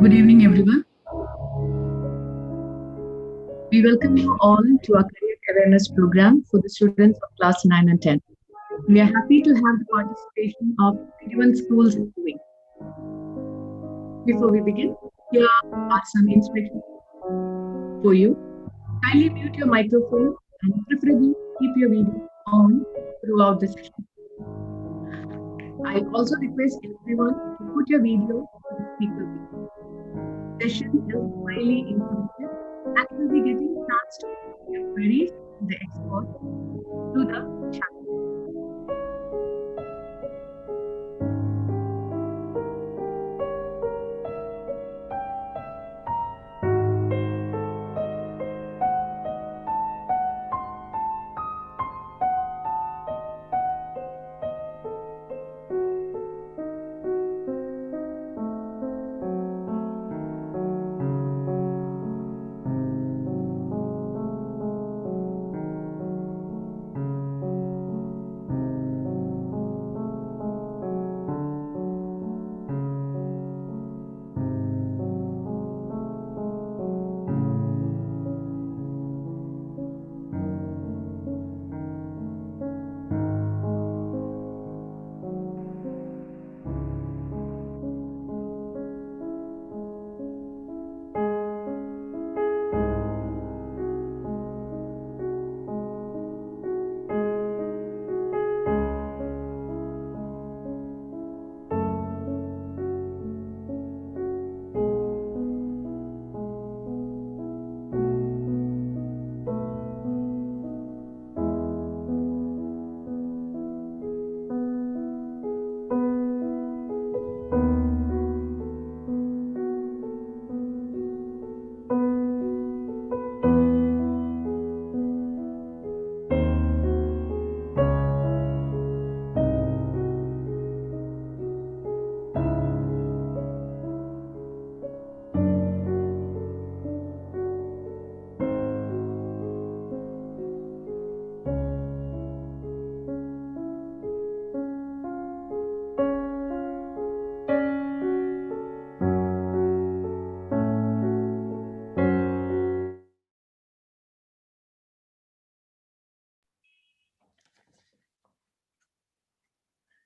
Good evening, everyone. We welcome you all to our career awareness program for the students of class 9 and 10. We are happy to have the participation of 21 schools in Kuwait. Before we begin, here are some instructions for you. Kindly mute your microphone and preferably keep your video on throughout the session. I also request everyone to put your video to the speaker view. Session is highly informative and you will be getting chance to put your queries to the expert through the chat.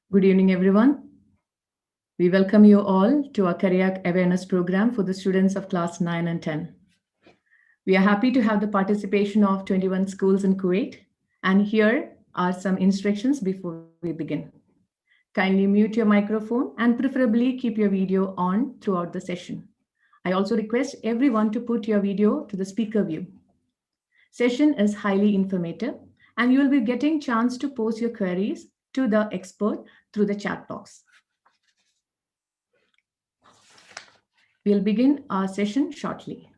Good evening, everyone. We welcome you all to our career awareness program for the students of class 9 and 10. We are happy to have the participation of 21 schools in Kuwait. And here are some instructions before we begin. Kindly mute your microphone and preferably keep your video on throughout the session. I also request everyone to put your video to the speaker view. Session is highly informative and you will be getting chance to post your queries to the expert through the chat box. We'll begin our session shortly.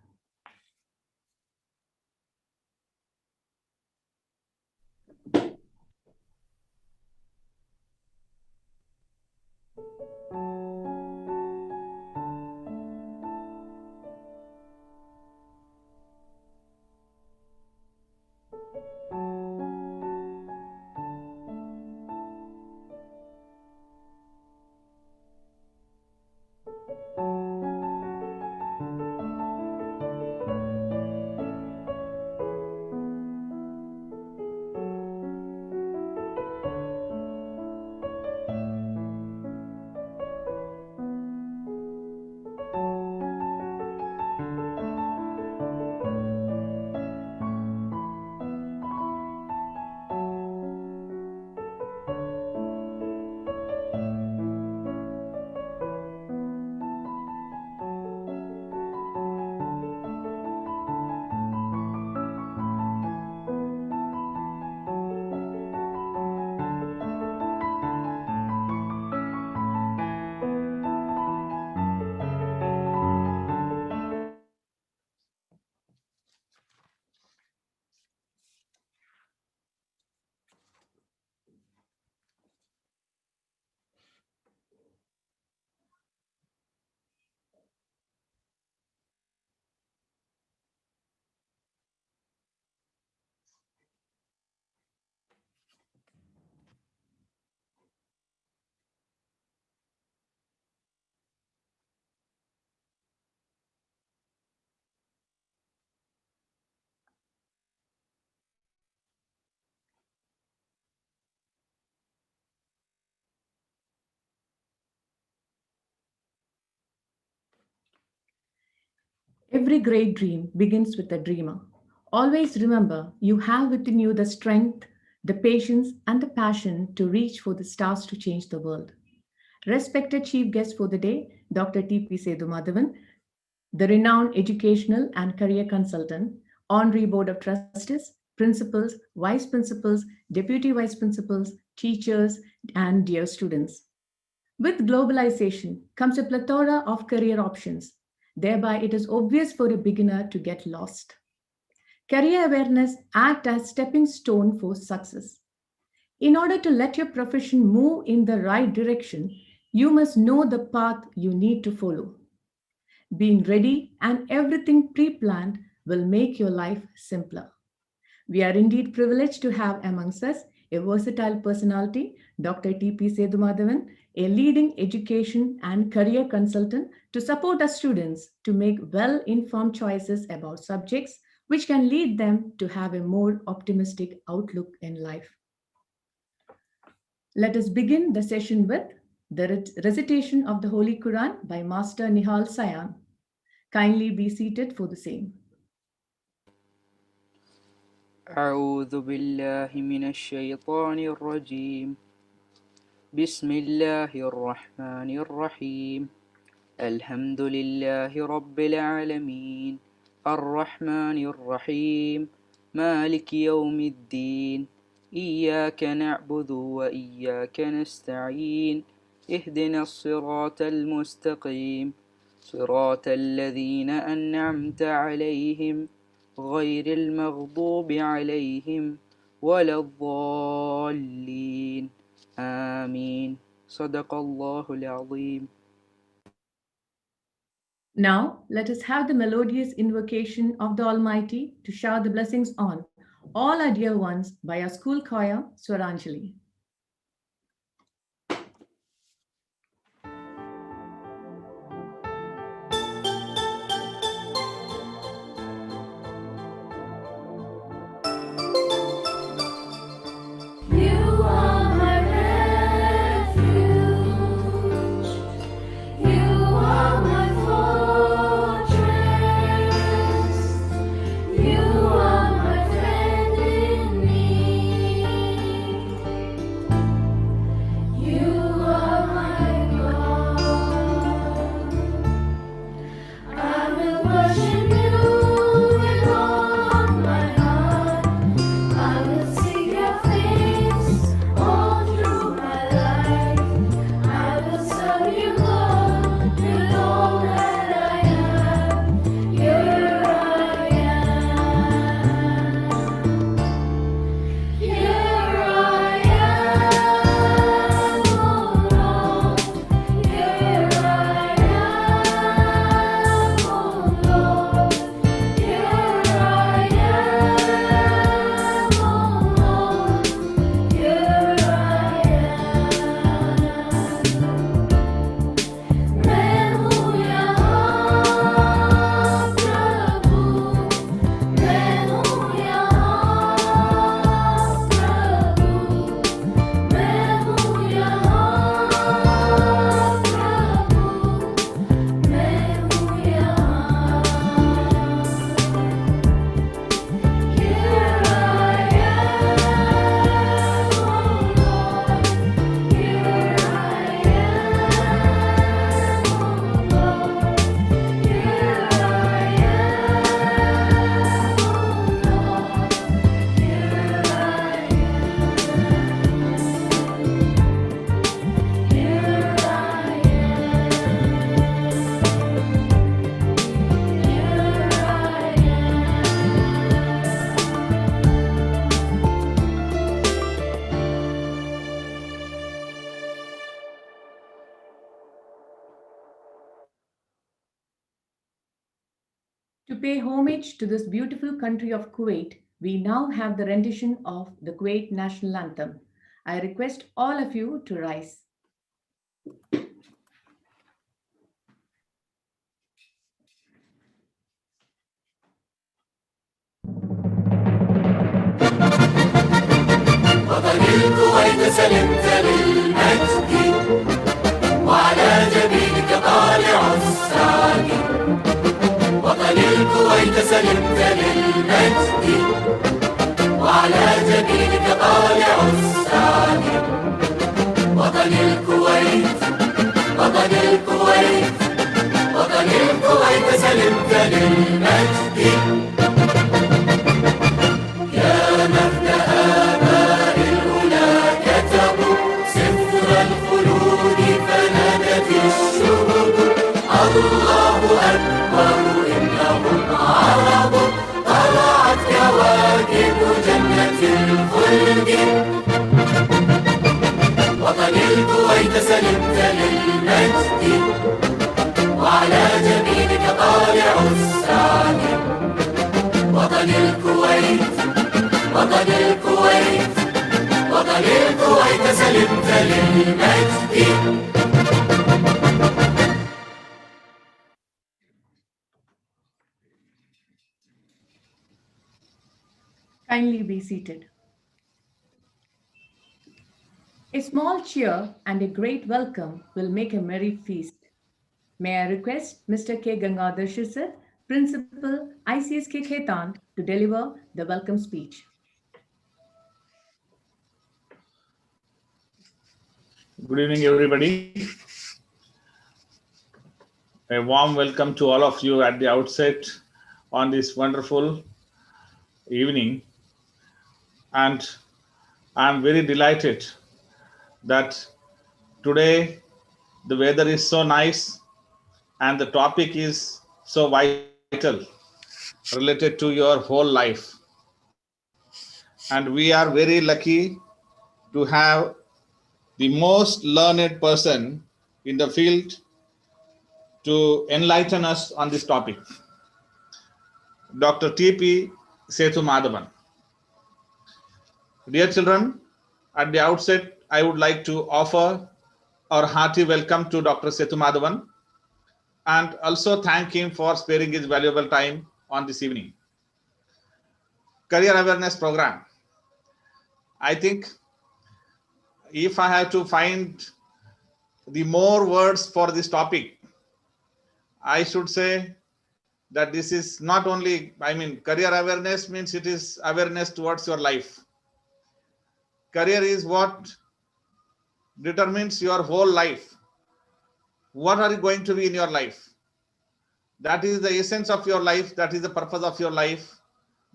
every great dream begins with a dreamer. Always remember you have within you the strength, the patience, and the passion to reach for the stars to change the world. Respected chief guest for the day, Dr. T.P. Madhavan, the renowned educational and career consultant, honorary board of trustees, principals, vice principals, deputy vice principals, teachers, and dear students. With globalization comes a plethora of career options. Thereby, it is obvious for a beginner to get lost. Career awareness acts as stepping stone for success. In order to let your profession move in the right direction, you must know the path you need to follow. Being ready and everything pre planned will make your life simpler. We are indeed privileged to have amongst us a versatile personality, Dr. T.P. Madhavan, a leading education and career consultant to support our students to make well informed choices about subjects which can lead them to have a more optimistic outlook in life. Let us begin the session with the recitation of the Holy Quran by Master Nihal Sayan. Kindly be seated for the same. أعوذ بالله من الشيطان الرجيم بسم الله الرحمن الرحيم الحمد لله رب العالمين الرحمن الرحيم مالك يوم الدين إياك نعبد وإياك نستعين اهدنا الصراط المستقيم صراط الذين أنعمت عليهم غير المغضوب عليهم ولا الضالين آمين صدق الله العظيم. Now, let us have the melodious invocation of the Almighty to shower the blessings on all our dear ones by our school choir, Swaranjali. To pay homage to this beautiful country of Kuwait, we now have the rendition of the Kuwait national anthem. I request all of you to rise. وطن الكويت سلمت للمجد وعلى جبينك طالع الساقي وطن سلمت للمجد وعلى جبينك طالع السعد وطن الكويت وطن الكويت وطن الكويت سلمت للمجد يا مهد آباء الأولى كتبوا سفر الخلود فنادت الشهود الله أكبر إنهم عرب طلعت كواكب جنة الخلد وطن الكويت سلمت للمجد وعلى جبينك طالع السعد وطن الكويت وطن الكويت وطن الكويت سلمت للمجد Kindly be seated. A small cheer and a great welcome will make a merry feast. May I request Mr. K. Gangadhar Shishir, Principal ICSK Khetan, to deliver the welcome speech. Good evening, everybody. A warm welcome to all of you at the outset on this wonderful evening. And I'm very delighted that today the weather is so nice and the topic is so vital related to your whole life. And we are very lucky to have the most learned person in the field to enlighten us on this topic, Dr. T.P. Sethu Madhavan. Dear children, at the outset, I would like to offer our hearty welcome to Dr. Sethu Madhavan and also thank him for sparing his valuable time on this evening. Career Awareness Program. I think if I have to find the more words for this topic, I should say that this is not only, career awareness means it is awareness towards your life. Career is what determines your whole life. What are you going to be in your life? That is the essence of your life. That is the purpose of your life.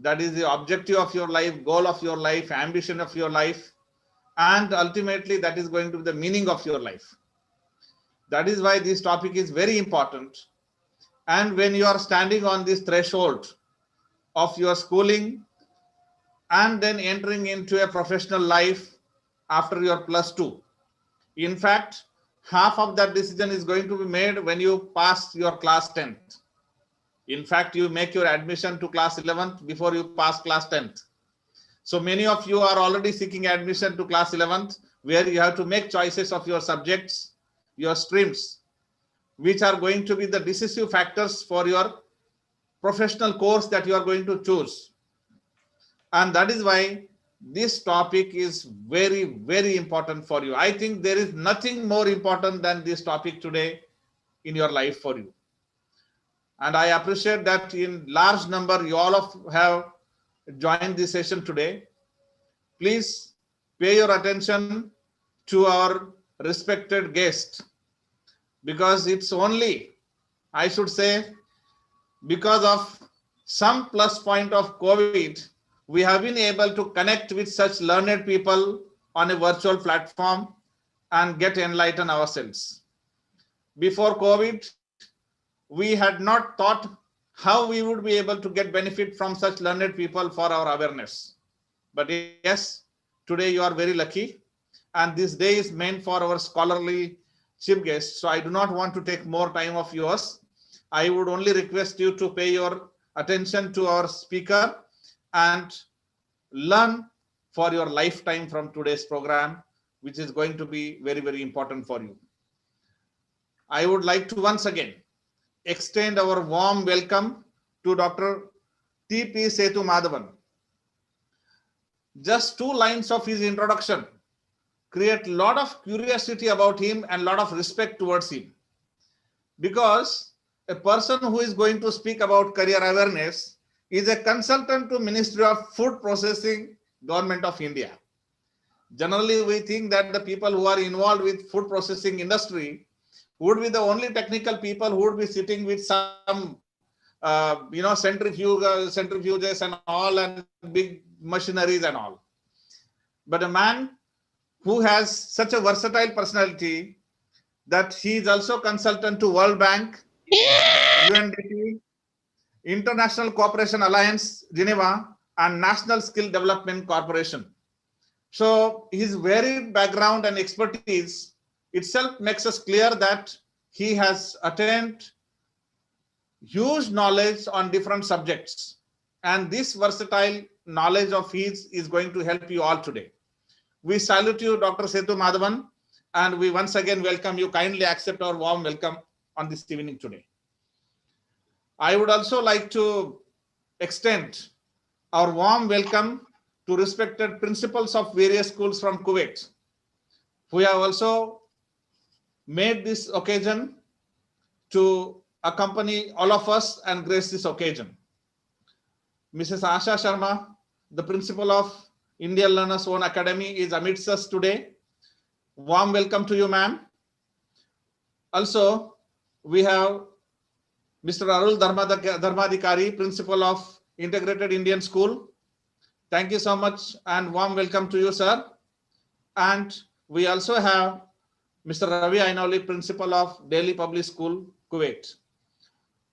That is the objective of your life, goal of your life, ambition of your life. And ultimately, that is going to be the meaning of your life. That is why this topic is very important. And when you are standing on this threshold of your schooling and then entering into a professional life after your +2, in fact, half of that decision is going to be made when you pass your class 10th. In fact, you make your admission to class 11th before you pass class 10th. So many of you are already seeking admission to class 11th, where you have to make choices of your subjects, your streams, which are going to be the decisive factors for your professional course that you are going to choose. And that is why this topic is very, very important for you. I think there is nothing more important than this topic today in your life for you. And I appreciate that in large number, you all have joined this session today. Please pay your attention to our respected guest, because it's only, I should say, because of some plus point of COVID, we have been able to connect with such learned people on a virtual platform and get enlightened ourselves. Before COVID, we had not thought how we would be able to get benefit from such learned people for our awareness. But yes, today you are very lucky, and this day is meant for our scholarly chief guest. So I do not want to take more time of yours. I would only request you to pay your attention to our speaker and learn for your lifetime from today's program, which is going to be very, very important for you. I would like to once again extend our warm welcome to Dr. T.P. Sethu Madhavan. Just 2 lines of his introduction create a lot of curiosity about him and a lot of respect towards him. Because a person who is going to speak about career awareness is a consultant to Ministry of Food Processing, Government of India. Generally, we think that the people who are involved with food processing industry would be the only technical people who would be sitting with some, centrifuges and all, and big machineries and all. But a man who has such a versatile personality that he is also consultant to World Bank, UNDP, International Cooperation Alliance, Geneva, and National Skill Development Corporation. So his varied background and expertise itself makes us clear that he has attained huge knowledge on different subjects. And this versatile knowledge of his is going to help you all today. We salute you, Dr. Sethu Madhavan, and we once again welcome you. Kindly accept our warm welcome on this evening today. I would also like to extend our warm welcome to respected principals of various schools from Kuwait, who have also made this occasion to accompany all of us and grace this occasion. Mrs. Asha Sharma, the principal of Indian Learners Own Academy, is amidst us today. Warm welcome to you, ma'am. Also, we have Mr. Arul Dharmadikari, principal of Integrated Indian School. Thank you so much and warm welcome to you, sir. And we also have Mr. Ravi Ainoli, principal of Delhi Public School, Kuwait.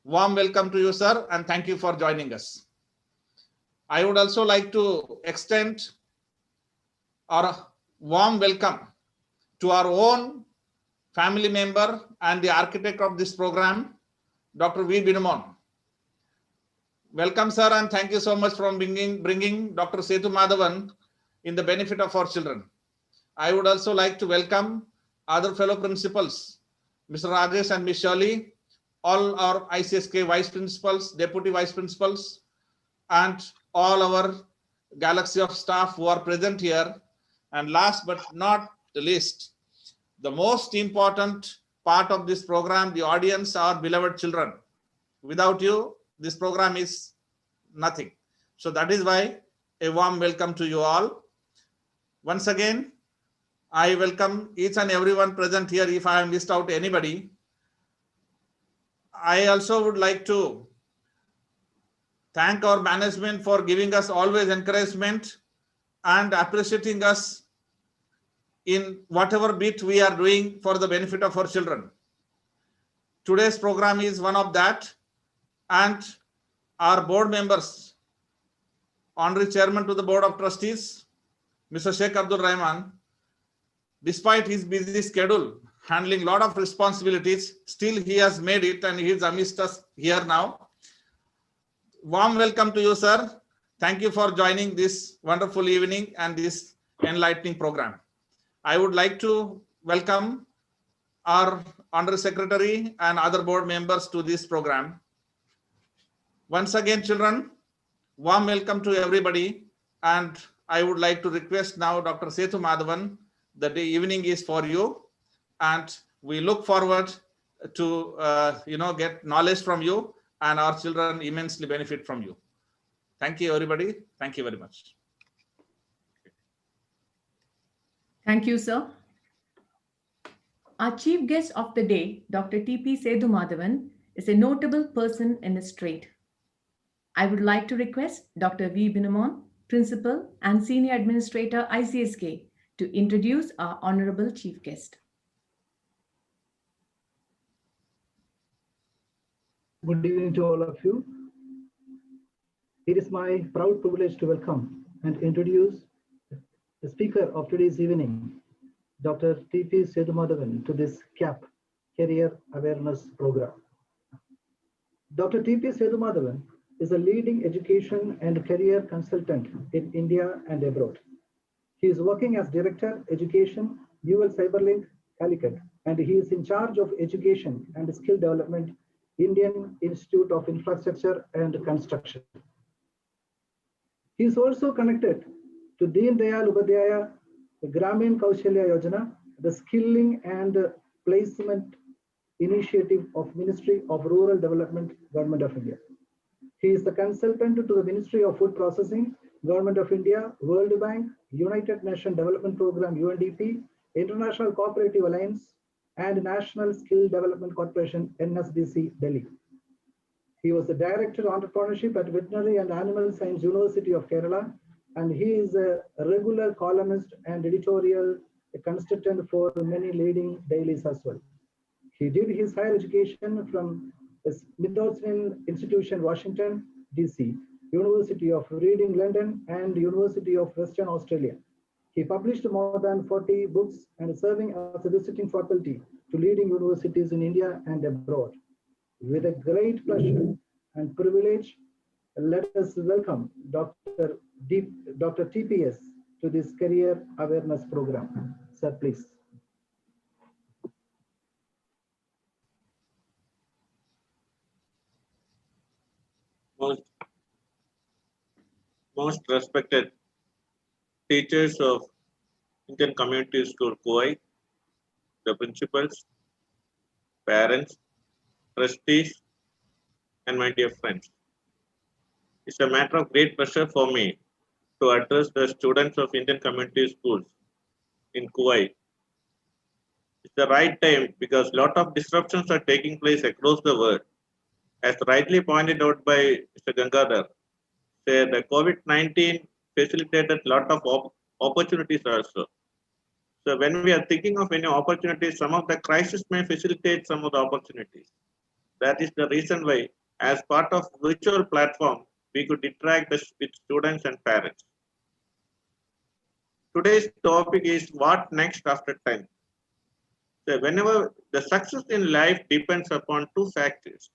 Warm welcome to you, sir, and thank you for joining us. I would also like to extend our warm welcome to our own family member and the architect of this program, Dr. V. Binamon. Welcome, sir, and thank you so much for bringing Dr. Sethu Madhavan in the benefit of our children. I would also like to welcome other fellow principals, Mr. Rajesh and Ms. Shirley, all our ICSK vice principals, deputy vice principals, and all our galaxy of staff who are present here. And last but not the least, the most important part of this program, the audience, our beloved children. Without you, this program is nothing. So that is why a warm welcome to you all. Once again, I welcome each and everyone present here. If I have missed out anybody, I also would like to thank our management for giving us always encouragement and appreciating us in whatever bit we are doing for the benefit of our children. Today's program is one of that, and our board members, Honorary Chairman to the Board of Trustees, Mr. Sheikh Abdul Rahman, despite his busy schedule, handling a lot of responsibilities, still he has made it and he is amidst us here now. Warm welcome to you, sir. Thank you for joining this wonderful evening and this enlightening program. I would like to welcome our Honorary Secretary and other board members to this program. Once again, children, warm welcome to everybody. And I would like to request now Dr. Sethu Madhavan, the evening is for you. And we look forward to, get knowledge from you, and our children immensely benefit from you. Thank you, everybody. Thank you very much. Thank you, sir. Our chief guest of the day, Dr. T.P. Sethu Madhavan, is a notable person in his trade. I would like to request Dr. V. Binamon, Principal and Senior Administrator, ICSK, to introduce our honorable chief guest. Good evening to all of you. It is my proud privilege to welcome and introduce the speaker of today's evening, Dr. T.P. Sethu Madhavan, to this CAP, Career Awareness Program. Dr. T.P. Sethu Madhavan is a leading education and career consultant in India and abroad. He is working as Director, Education, UL Cyberlink, Calicut, and he is in charge of Education and Skill Development, Indian Institute of Infrastructure and Construction. He is also connected to Deen Dayal Upadhyaya, the Gramin Kaushalya Yojana, the Skilling and Placement Initiative of Ministry of Rural Development, Government of India. He is the consultant to the Ministry of Food Processing, Government of India, World Bank, United Nations Development Program UNDP, International Cooperative Alliance, and National Skill Development Corporation NSDC Delhi. He was the Director of Entrepreneurship at Veterinary and Animal Science University of Kerala, and he is a regular columnist and editorial consultant for many leading dailies as well. He did his higher education from the Smithsonian Institution, Washington, DC, University of Reading, London, and University of Western Australia. He published more than 40 books and serving as a visiting faculty to leading universities in India and abroad. With a great pleasure and privilege, let us welcome Dr. TPS to this career awareness program. Sir, please. Most respected teachers of Indian Community School Kuwait, the principals, parents, trustees, and my dear friends. It's a matter of great pleasure for me to address the students of Indian Community Schools in Kuwait. It's the right time because a lot of disruptions are taking place across the world. As rightly pointed out by Mr. Gangadhar, the COVID-19 facilitated a lot of opportunities also. So when we are thinking of any opportunities, some of the crises may facilitate some of the opportunities. That is the reason why, as part of virtual platform, we could interact with students and parents. Today's topic is what next after 10. So whenever the success in life depends upon two factors,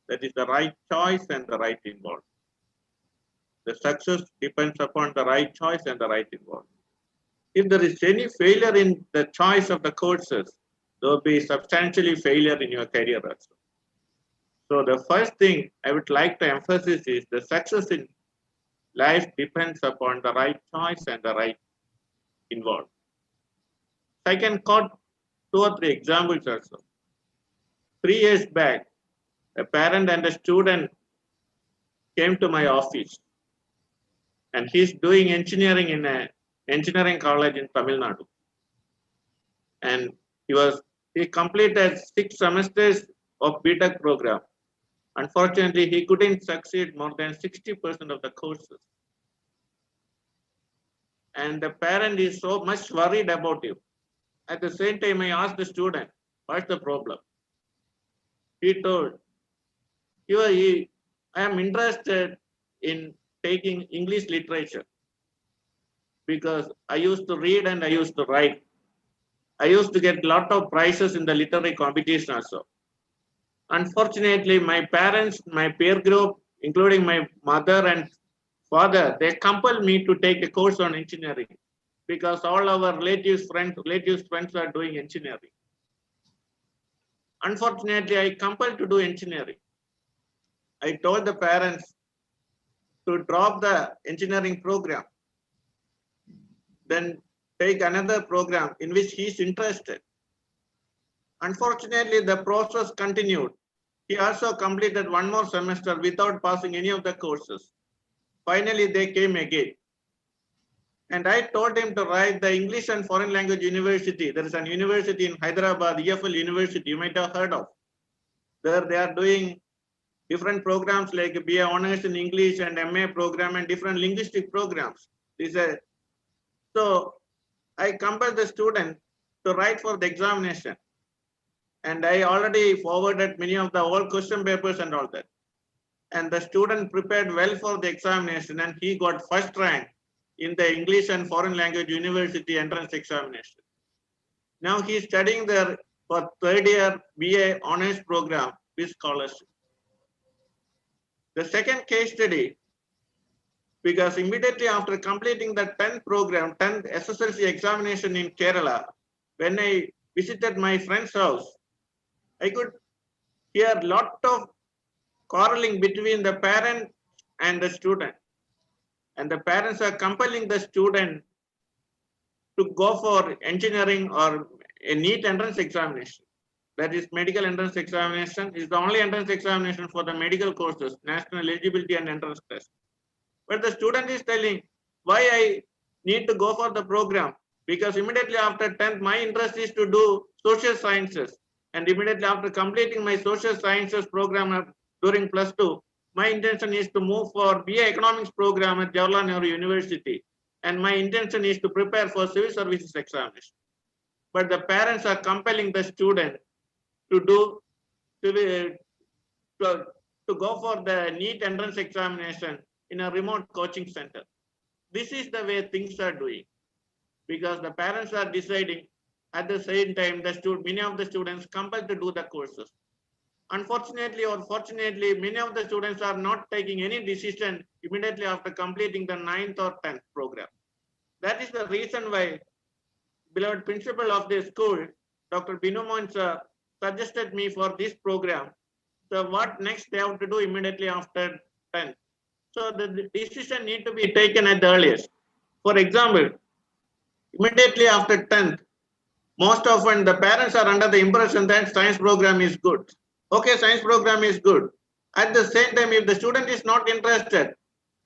that is the right choice and the right involvement. The success depends upon the right choice and the right involvement. If there is any failure in the choice of the courses, there will be substantially failure in your career also. So the first thing I would like to emphasize is the success in life depends upon the right choice and the right involvement. I can quote 2 or 3 examples also. 3 years back, a parent and a student came to my office, and he's doing engineering in an engineering college in Tamil Nadu. And he completed 6 semesters of BTech program. Unfortunately, he couldn't succeed more than 60% of the courses. And the parent is so much worried about him. At the same time, I asked the student, what's the problem? He told, I am interested in taking English literature because I used to read and I used to write. I used to get a lot of prizes in the literary competition also. Unfortunately, my parents, my peer group, including my mother and father, they compelled me to take a course on engineering because all our relatives friends are doing engineering. Unfortunately, I compelled to do engineering. I told the parents to drop the engineering program, then take another program in which he is interested. Unfortunately, the process continued. He also completed 1 more semester without passing any of the courses. Finally, they came again. And I told him to write the English and Foreign Language University. There is an university in Hyderabad, EFL University, you might have heard of. There they are doing different programs like BA Honors in English and MA program and different linguistic programs. So I compelled the student to write for the examination. And I already forwarded many of the old question papers and all that. And the student prepared well for the examination and he got first rank in the English and Foreign Language University entrance examination. Now he is studying there for 3rd year BA Honors program with scholarship. The second case study, because immediately after completing the 10th program, 10th SSLC examination in Kerala, when I visited my friend's house, I could hear a lot of quarreling between the parent and the student. And the parents are compelling the student to go for engineering or a NEET entrance examination. that is medical entrance examination, is the only entrance examination for the medical courses, national eligibility and entrance test. But the student is telling, why I need to go for the program? Because immediately after 10th, my interest is to do social sciences. And immediately after completing my social sciences program during +2, my intention is to move for BA Economics program at Jawaharlal Nehru University. And my intention is to prepare for civil services examination. But the parents are compelling the student to go for the NEET entrance examination in a remote coaching center. This is the way things are doing, because the parents are deciding at the same time, many of the students compelled to do the courses. Unfortunately or fortunately, many of the students are not taking any decision immediately after completing the 9th or 10th program. That is the reason why beloved principal of the school, Dr. Binu Mohan sir, suggested me for this program. So what next they have to do immediately after 10th? So the decision need to be taken at the earliest. For example, immediately after 10th, most often the parents are under the impression that science program is good. Okay, science program is good. At the same time, if the student is not interested,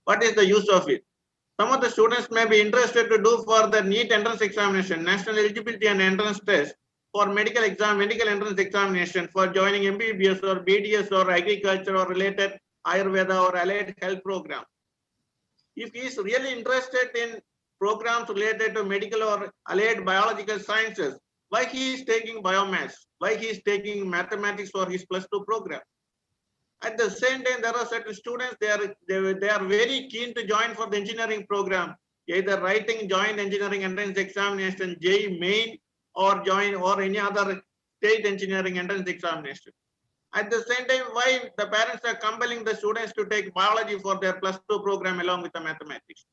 what is the use of it? Some of the students may be interested to do for the NEET entrance examination, national eligibility and entrance test, for medical entrance examination, for joining MBBS or BDS or agriculture or related Ayurveda or allied health program. If he is really interested in programs related to medical or allied biological sciences, why he is taking biomass? Why he is taking mathematics for his +2 program? At the same time, there are certain students, they are very keen to join for the engineering program, either writing joint engineering entrance examination, JEE main, or any other state engineering entrance examination. At the same time, why the parents are compelling the students to take biology for their +2 program along with the mathematics?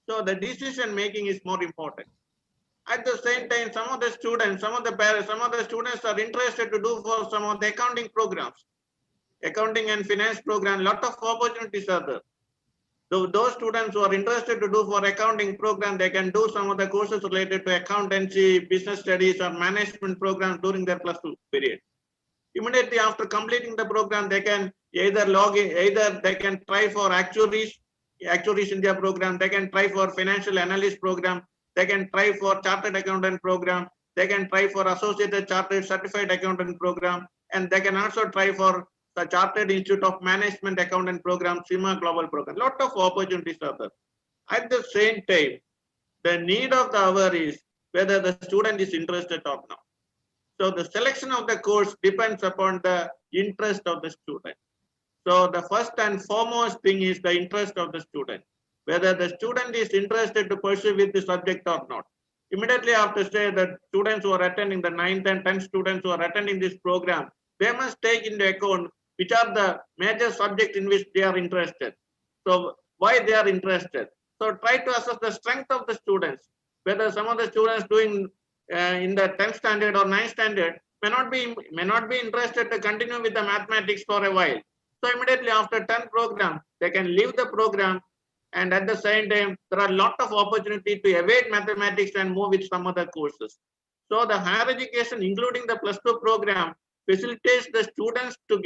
So the decision making is more important. At the same time, some of the students are interested to do for some of the accounting programs. Accounting and finance program, lot of opportunities are there. So those students who are interested to do for accounting program, they can do some of the courses related to accountancy, business studies, or management programs during their +2 period. Immediately after completing the program, they can either they can try for actuaries India program, they can try for financial analyst program, they can try for chartered accountant program, they can try for associated chartered certified accountant program, and they can also try for the Chartered Institute of Management Accountant program, CIMA Global program. Lot of opportunities are there. At the same time, the need of the hour is whether the student is interested or not. So the selection of the course depends upon the interest of the student. So the first and foremost thing is the interest of the student, whether the student is interested to pursue with the subject or not. Immediately after, say, the students who are attending, the 9th and 10th students who are attending this program, they must take into account which are the major subjects in which they are interested. So why they are interested. So try to assess the strength of the students, whether some of the students doing in the 10th standard or 9th standard may not be interested to continue with the mathematics for a while. So immediately after 10th program, they can leave the program, and at the same time, there are a lot of opportunity to evade mathematics and move with some other courses. So the higher education, including the +2 program, facilitates the students to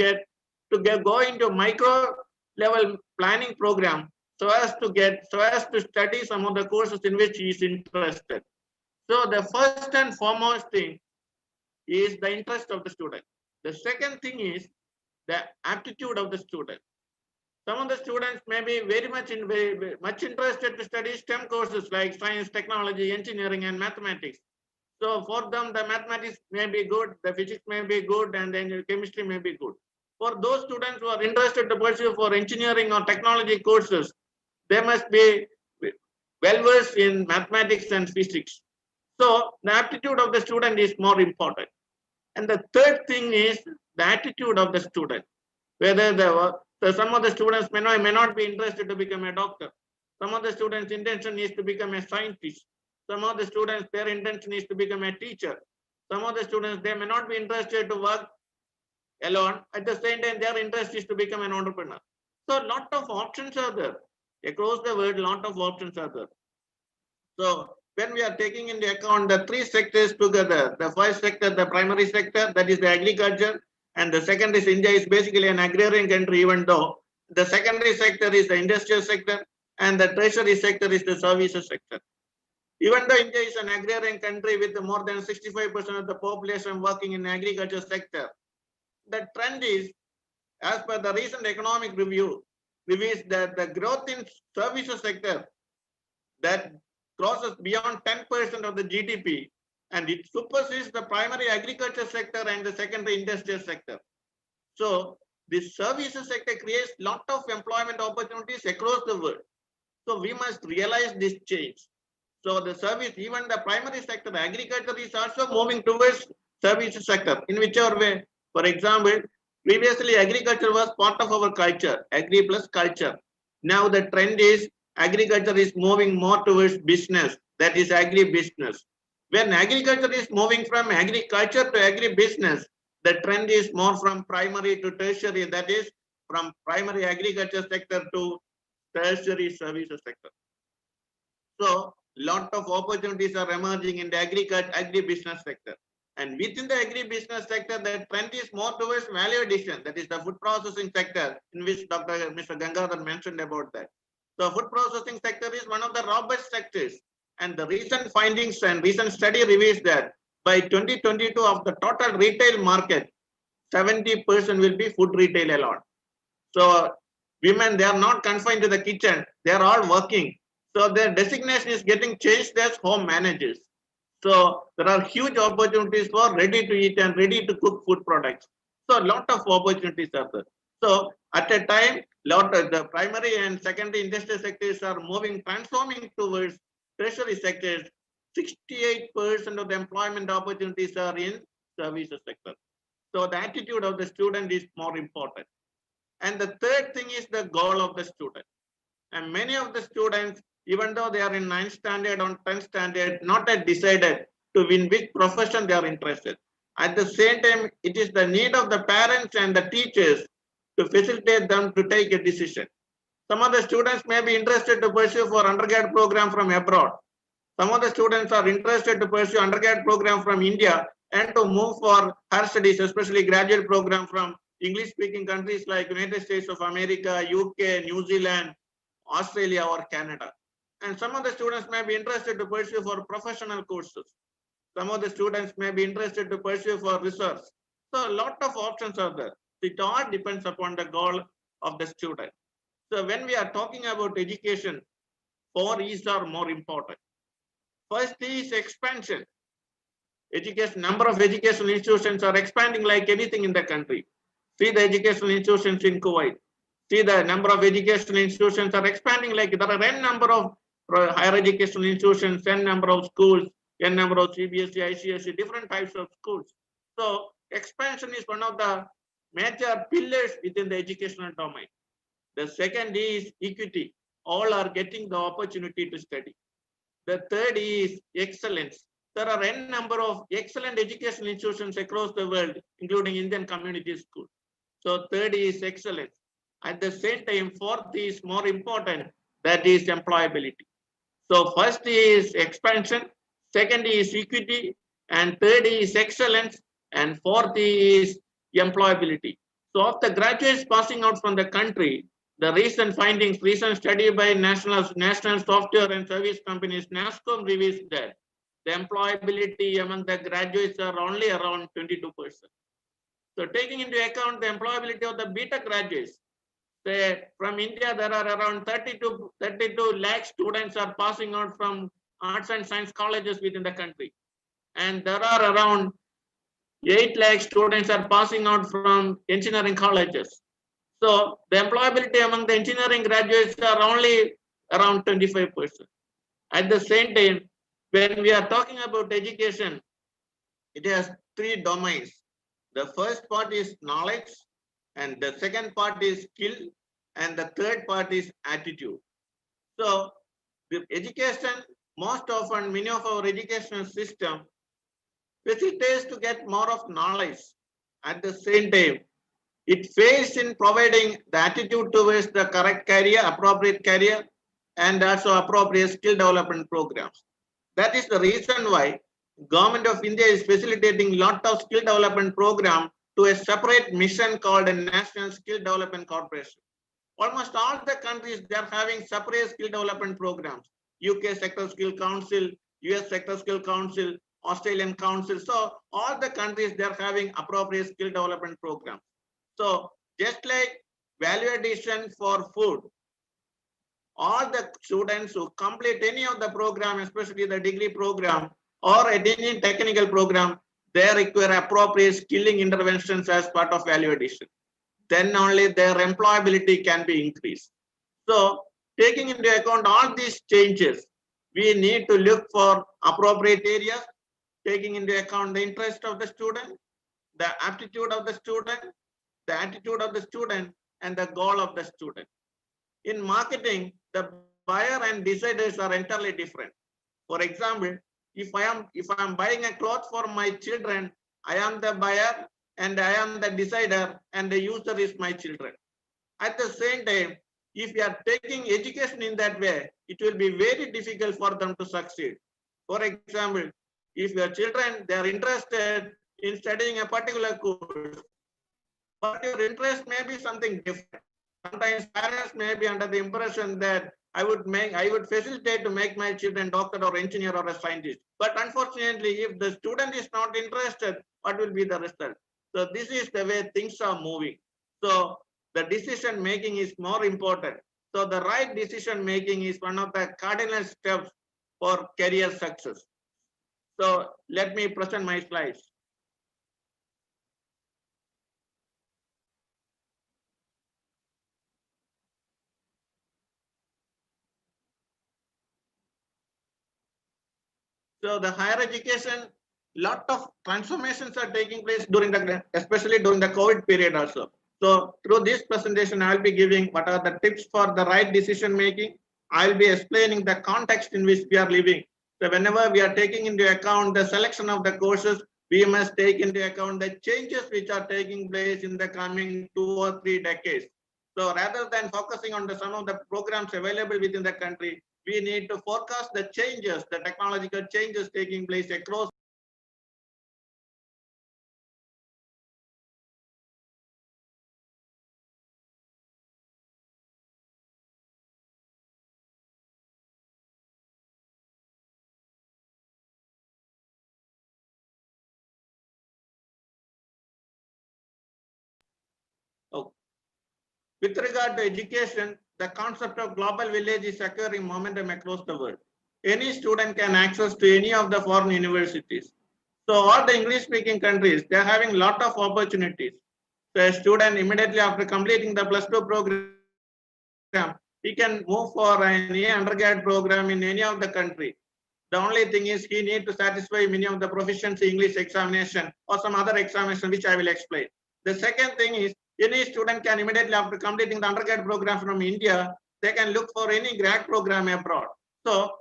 go into micro level planning program so as to study some of the courses in which he is interested. So the first and foremost thing is the interest of the student. The second thing is the aptitude of the student. Some of the students may be very much interested to study STEM courses like science, technology, engineering, and mathematics. So for them, the mathematics may be good, the physics may be good, and then chemistry may be good. For those students who are interested to pursue for engineering or technology courses, they must be well versed in mathematics and physics. So the aptitude of the student is more important. And the third thing is the attitude of the student. Whether some of the students may not be interested to become a doctor. Some of the students' intention is to become a scientist. Some of the students, their intention is to become a teacher. Some of the students, they may not be interested to work alone. At the same time, their interest is to become an entrepreneur. So a lot of options are there. Across the world, a lot of options are there. So when we are taking into account the three sectors together, the first sector, the primary sector, that is the agriculture, and the second is India is basically an agrarian country, even though the secondary sector is the industrial sector, and the tertiary sector is the services sector. Even though India is an agrarian country with more than 65% of the population working in the agriculture sector, the trend is, as per the recent economic review, reveals that the growth in services sector that crosses beyond 10% of the GDP, and it supersedes the primary agriculture sector and the secondary industrial sector. So the services sector creates a lot of employment opportunities across the world. So we must realize this change. So the service, even the primary sector, agriculture is also moving towards services sector in whichever way. For example, previously agriculture was part of our culture, agri plus culture. Now the trend is agriculture is moving more towards business, that is agri-business. When agriculture is moving from agriculture to agri-business, the trend is more from primary to tertiary, that is from primary agriculture sector to tertiary services sector. So lot of opportunities are emerging in the agri-business sector. And within the agri-business sector, the trend is more towards value addition, that is the food processing sector, in which Mr. Gangadhar mentioned about that. So food processing sector is one of the robust sectors. And the recent findings and recent study reveals that by 2022 of the total retail market, 70% will be food retail alone. So women, they are not confined to the kitchen, they are all working. So their designation is getting changed as home managers. So there are huge opportunities for ready to eat and ready to cook food products. So a lot of opportunities are there. So at a time, lot of the primary and secondary industrial sectors are moving, transforming towards tertiary sectors. 68% of the employment opportunities are in services sector. So the attitude of the student is more important. And the third thing is the goal of the student. And many of the students, even though they are in 9th standard or 10th standard, not yet decided to in which profession they are interested. At the same time, it is the need of the parents and the teachers to facilitate them to take a decision. Some of the students may be interested to pursue for undergrad program from abroad. Some of the students are interested to pursue undergrad program from India and to move for higher studies, especially graduate program from English-speaking countries like United States of America, UK, New Zealand, Australia, or Canada. And some of the students may be interested to pursue for professional courses. Some of the students may be interested to pursue for research. So a lot of options are there. It all depends upon the goal of the student. So when we are talking about education, 4 E's are more important. First is expansion. Education, number of educational institutions are expanding like anything in the country. See the educational institutions in Kuwait. See the number of educational institutions are expanding like there are n number of higher educational institutions, n number of schools, n number of CBSE, ICSK, different types of schools. So expansion is one of the major pillars within the educational domain. The second is equity. All are getting the opportunity to study. The third is excellence. There are n number of excellent educational institutions across the world, including Indian community schools. So third is excellence. At the same time, fourth is more important, that is employability. So first is expansion, second is equity, and third is excellence, and fourth is employability. So of the graduates passing out from the country, the recent findings, recent study by National Software and Service Companies, NASSCOM, reveals that the employability among the graduates are only around 22%. So taking into account the employability of the BTech graduates, say from India, there are around 32 lakh students are passing out from arts and science colleges within the country. And there are around 8 lakh students are passing out from engineering colleges. So the employability among the engineering graduates are only around 25%. At the same time, when we are talking about education, it has 3 domains. The first part is knowledge, and the second part is skill, and the third part is attitude. So the education, most often, many of our educational system facilitates to get more of knowledge. At the same time, it fails in providing the attitude towards the correct career, appropriate career, and also appropriate skill development programs. That is the reason why Government of India is facilitating lot of skill development program to a separate mission called a National Skill Development Corporation. Almost all the countries, they are having separate skill development programs. UK Sector Skill Council, US Sector Skill Council, Australian Council. So all the countries, they are having appropriate skill development programs. So just like value addition for food, all the students who complete any of the program, especially the degree program or any technical program, they require appropriate skilling interventions as part of value addition. Then only their employability can be increased. So taking into account all these changes, we need to look for appropriate areas, taking into account the interest of the student, the aptitude of the student, the attitude of the student, and the goal of the student. In marketing, the buyer and deciders are entirely different. For example, if I am buying a cloth for my children, I am the buyer and I am the decider, and the user is my children. At the same time, if you are taking education in that way, it will be very difficult for them to succeed. For example, if your children, they are interested in studying a particular course, but your interest may be something different. Sometimes parents may be under the impression that I would facilitate to make my children doctor or engineer or a scientist. But unfortunately, if the student is not interested, what will be the result? So this is the way things are moving. So the decision making is more important. So the right decision making is one of the cardinal steps for career success. So let me present my slides. So the higher education, lot of transformations are taking place especially during the COVID period also. So through this presentation, I'll be giving what are the tips for the right decision making. I'll be explaining the context in which we are living. So whenever we are taking into account the selection of the courses, we must take into account the changes which are taking place in the coming 2 or 3 decades. So rather than focusing on some of the programs available within the country, we need to forecast the changes, the technological changes taking place across. Oh. With regard to education, the concept of global village is acquiring momentum across the world. Any student can access to any of the foreign universities. So all the English-speaking countries, they're having a lot of opportunities. So a student immediately after completing the +2 program, he can move for any undergrad program in any of the country. The only thing is he need to satisfy many of the proficiency English examination or some other examination, which I will explain. The second thing is any student can immediately after completing the undergrad program from India, they can look for any grad program abroad. So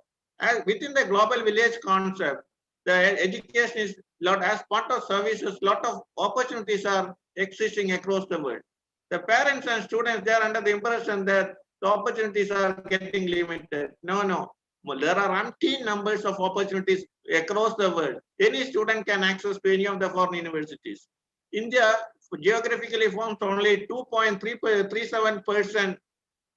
within the global village concept, the education is lot as part of services, lot of opportunities are existing across the world. The parents and students, they are under the impression that the opportunities are getting limited. No. There are umpteen numbers of opportunities across the world. Any student can access to any of the foreign universities. India geographically forms only 2.37%.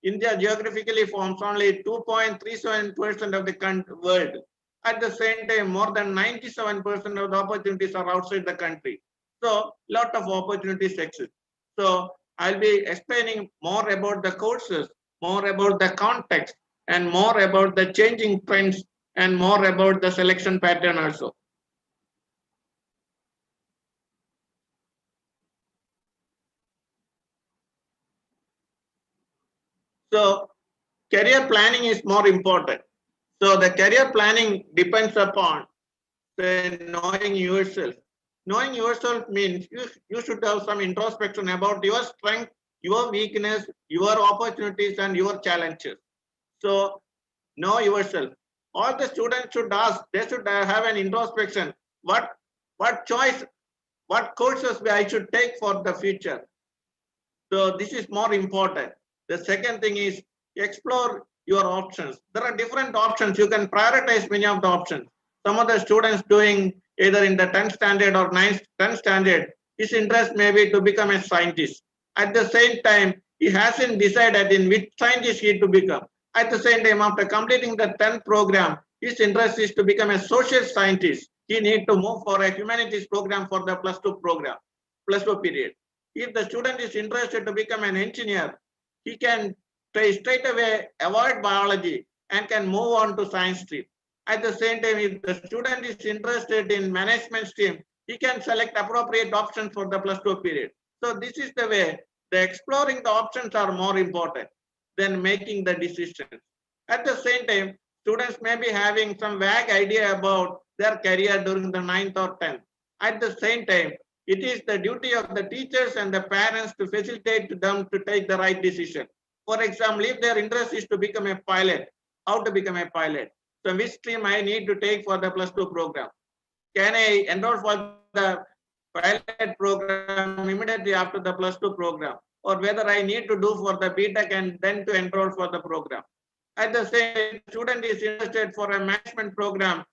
India geographically forms only 2.37% of the world. At the same time, more than 97% of the opportunities are outside the country. So, lot of opportunities exist. So, I'll be explaining more about the courses, more about the context, and more about the changing trends, and more about the selection pattern also. So career planning is more important. So the career planning depends upon knowing yourself. Knowing yourself means you should have some introspection about your strength, your weakness, your opportunities, and your challenges. So know yourself. All the students should ask, they should have an introspection. What choice, what courses I should take for the future? So this is more important. The second thing is explore your options. There are different options. You can prioritize many of the options. Some of the students doing either in the 10th standard or 10th standard, his interest may be to become a scientist. At the same time, he hasn't decided in which scientist he to become. At the same time, after completing the 10th program, his interest is to become a social scientist. He need to move for a humanities program for the +2 program, +2 period. If the student is interested to become an engineer, he can straight away avoid biology and can move on to science stream. At the same time, if the student is interested in management stream, he can select appropriate options for the +2 period. So this is the way. The exploring the options are more important than making the decisions. At the same time, students may be having some vague idea about their career during the 9th or 10th. At the same time, it is the duty of the teachers and the parents to facilitate them to take the right decision. For example, if their interest is to become a pilot, how to become a pilot? So which stream I need to take for the +2 program? Can I enroll for the pilot program immediately after the +2 program? Or whether I need to do for the BTech and then to enroll for the program? At the same time, student is interested for a management program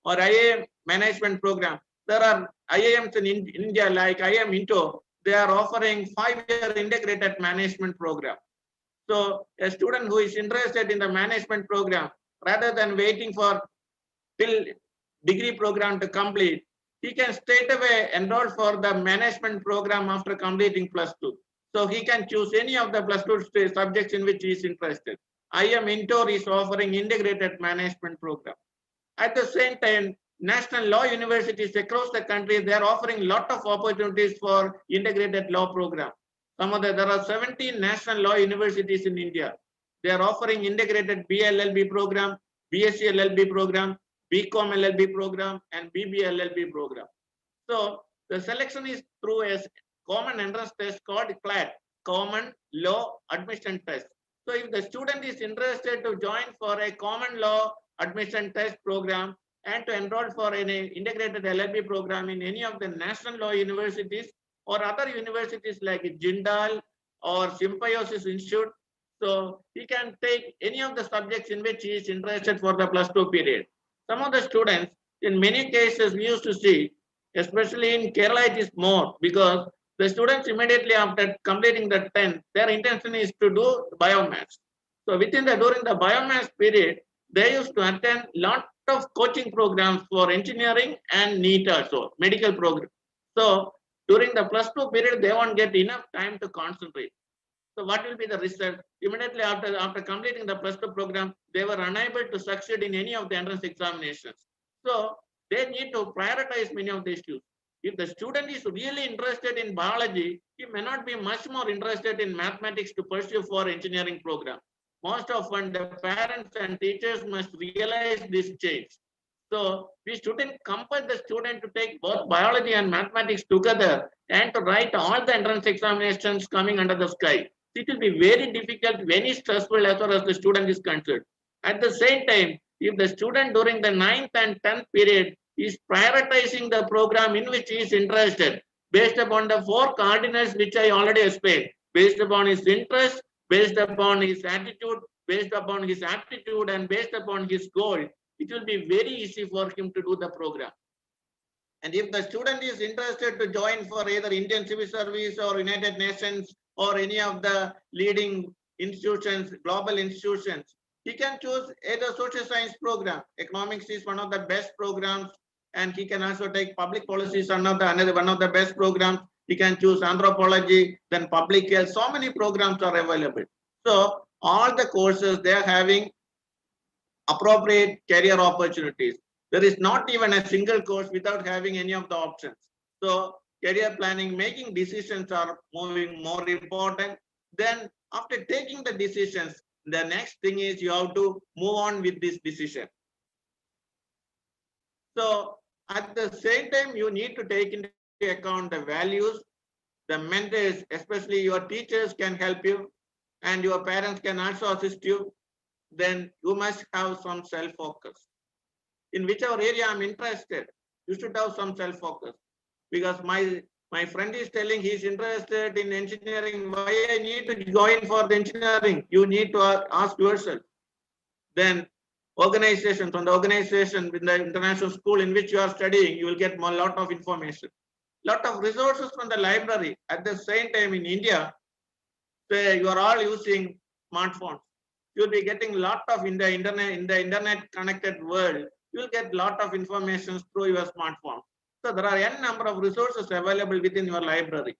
or IAM management program. There are IAMs in India like IAM Into. They are offering 5-year integrated management program. So a student who is interested in the management program, rather than waiting for till degree program to complete, he can straight away enroll for the management program after completing +2. So he can choose any of the +2 subjects in which he is interested. IAM Into is offering integrated management program. At the same time, national law universities across the country, they are offering a lot of opportunities for integrated law program. There are 17 national law universities in India. They are offering integrated BLLB program, BSc LLB program, BCom LLB program, and BB LLB program. So the selection is through a common entrance test called CLAT, Common Law Admission Test. So if the student is interested to join for a common law admission test program and to enroll for an integrated LLB program in any of the national law universities or other universities like Jindal or Symbiosis Institute, so he can take any of the subjects in which he is interested for the +2 period. Some of the students, in many cases, we used to see, especially in Kerala, it is more because the students immediately after completing the 10th, their intention is to do biomass. So during the biomass period, they used to attend lot of coaching programs for engineering and NEET also, medical program. So during the +2 period, they won't get enough time to concentrate. So what will be the result? Immediately after completing the +2 program, they were unable to succeed in any of the entrance examinations. So they need to prioritize many of the issues. If the student is really interested in biology, he may not be much more interested in mathematics to pursue for engineering program. Most often the parents and teachers must realize this change. So we shouldn't compel the student to take both biology and mathematics together and to write all the entrance examinations coming under the sky. It will be very difficult, very stressful as far as the student is concerned. At the same time, if the student during the 9th and 10th period is prioritizing the program in which he is interested, based upon the 4 cardinals which I already explained, based upon his interest, based upon his attitude, based upon his aptitude, and based upon his goal, it will be very easy for him to do the program. And if the student is interested to join for either Indian Civil Service or United Nations or any of the leading institutions, global institutions, he can choose either social science program. Economics is one of the best programs, and he can also take public policies, one of the best programs. He can choose anthropology, then public health. So many programs are available. So all the courses, they are having appropriate career opportunities. There is not even a single course without having any of the options. So career planning, making decisions are moving more important. Then after taking the decisions, the next thing is you have to move on with this decision. So at the same time, you need to take into account the values. The mentors, especially your teachers, can help you, and your parents can also assist you. Then you must have some self-focus. In whichever area I'm interested, you should have some self-focus. Because my friend is telling he's interested in engineering. Why I need to join for the engineering? You need to ask yourself, Then organization, from the organization in the international school in which you are studying, you will get a lot of information. Lot of resources from the library. At the same time in India, say you are all using smartphones. You'll be getting a lot of in the internet connected world. You'll get a lot of information through your smartphone. So there are n number of resources available within your library.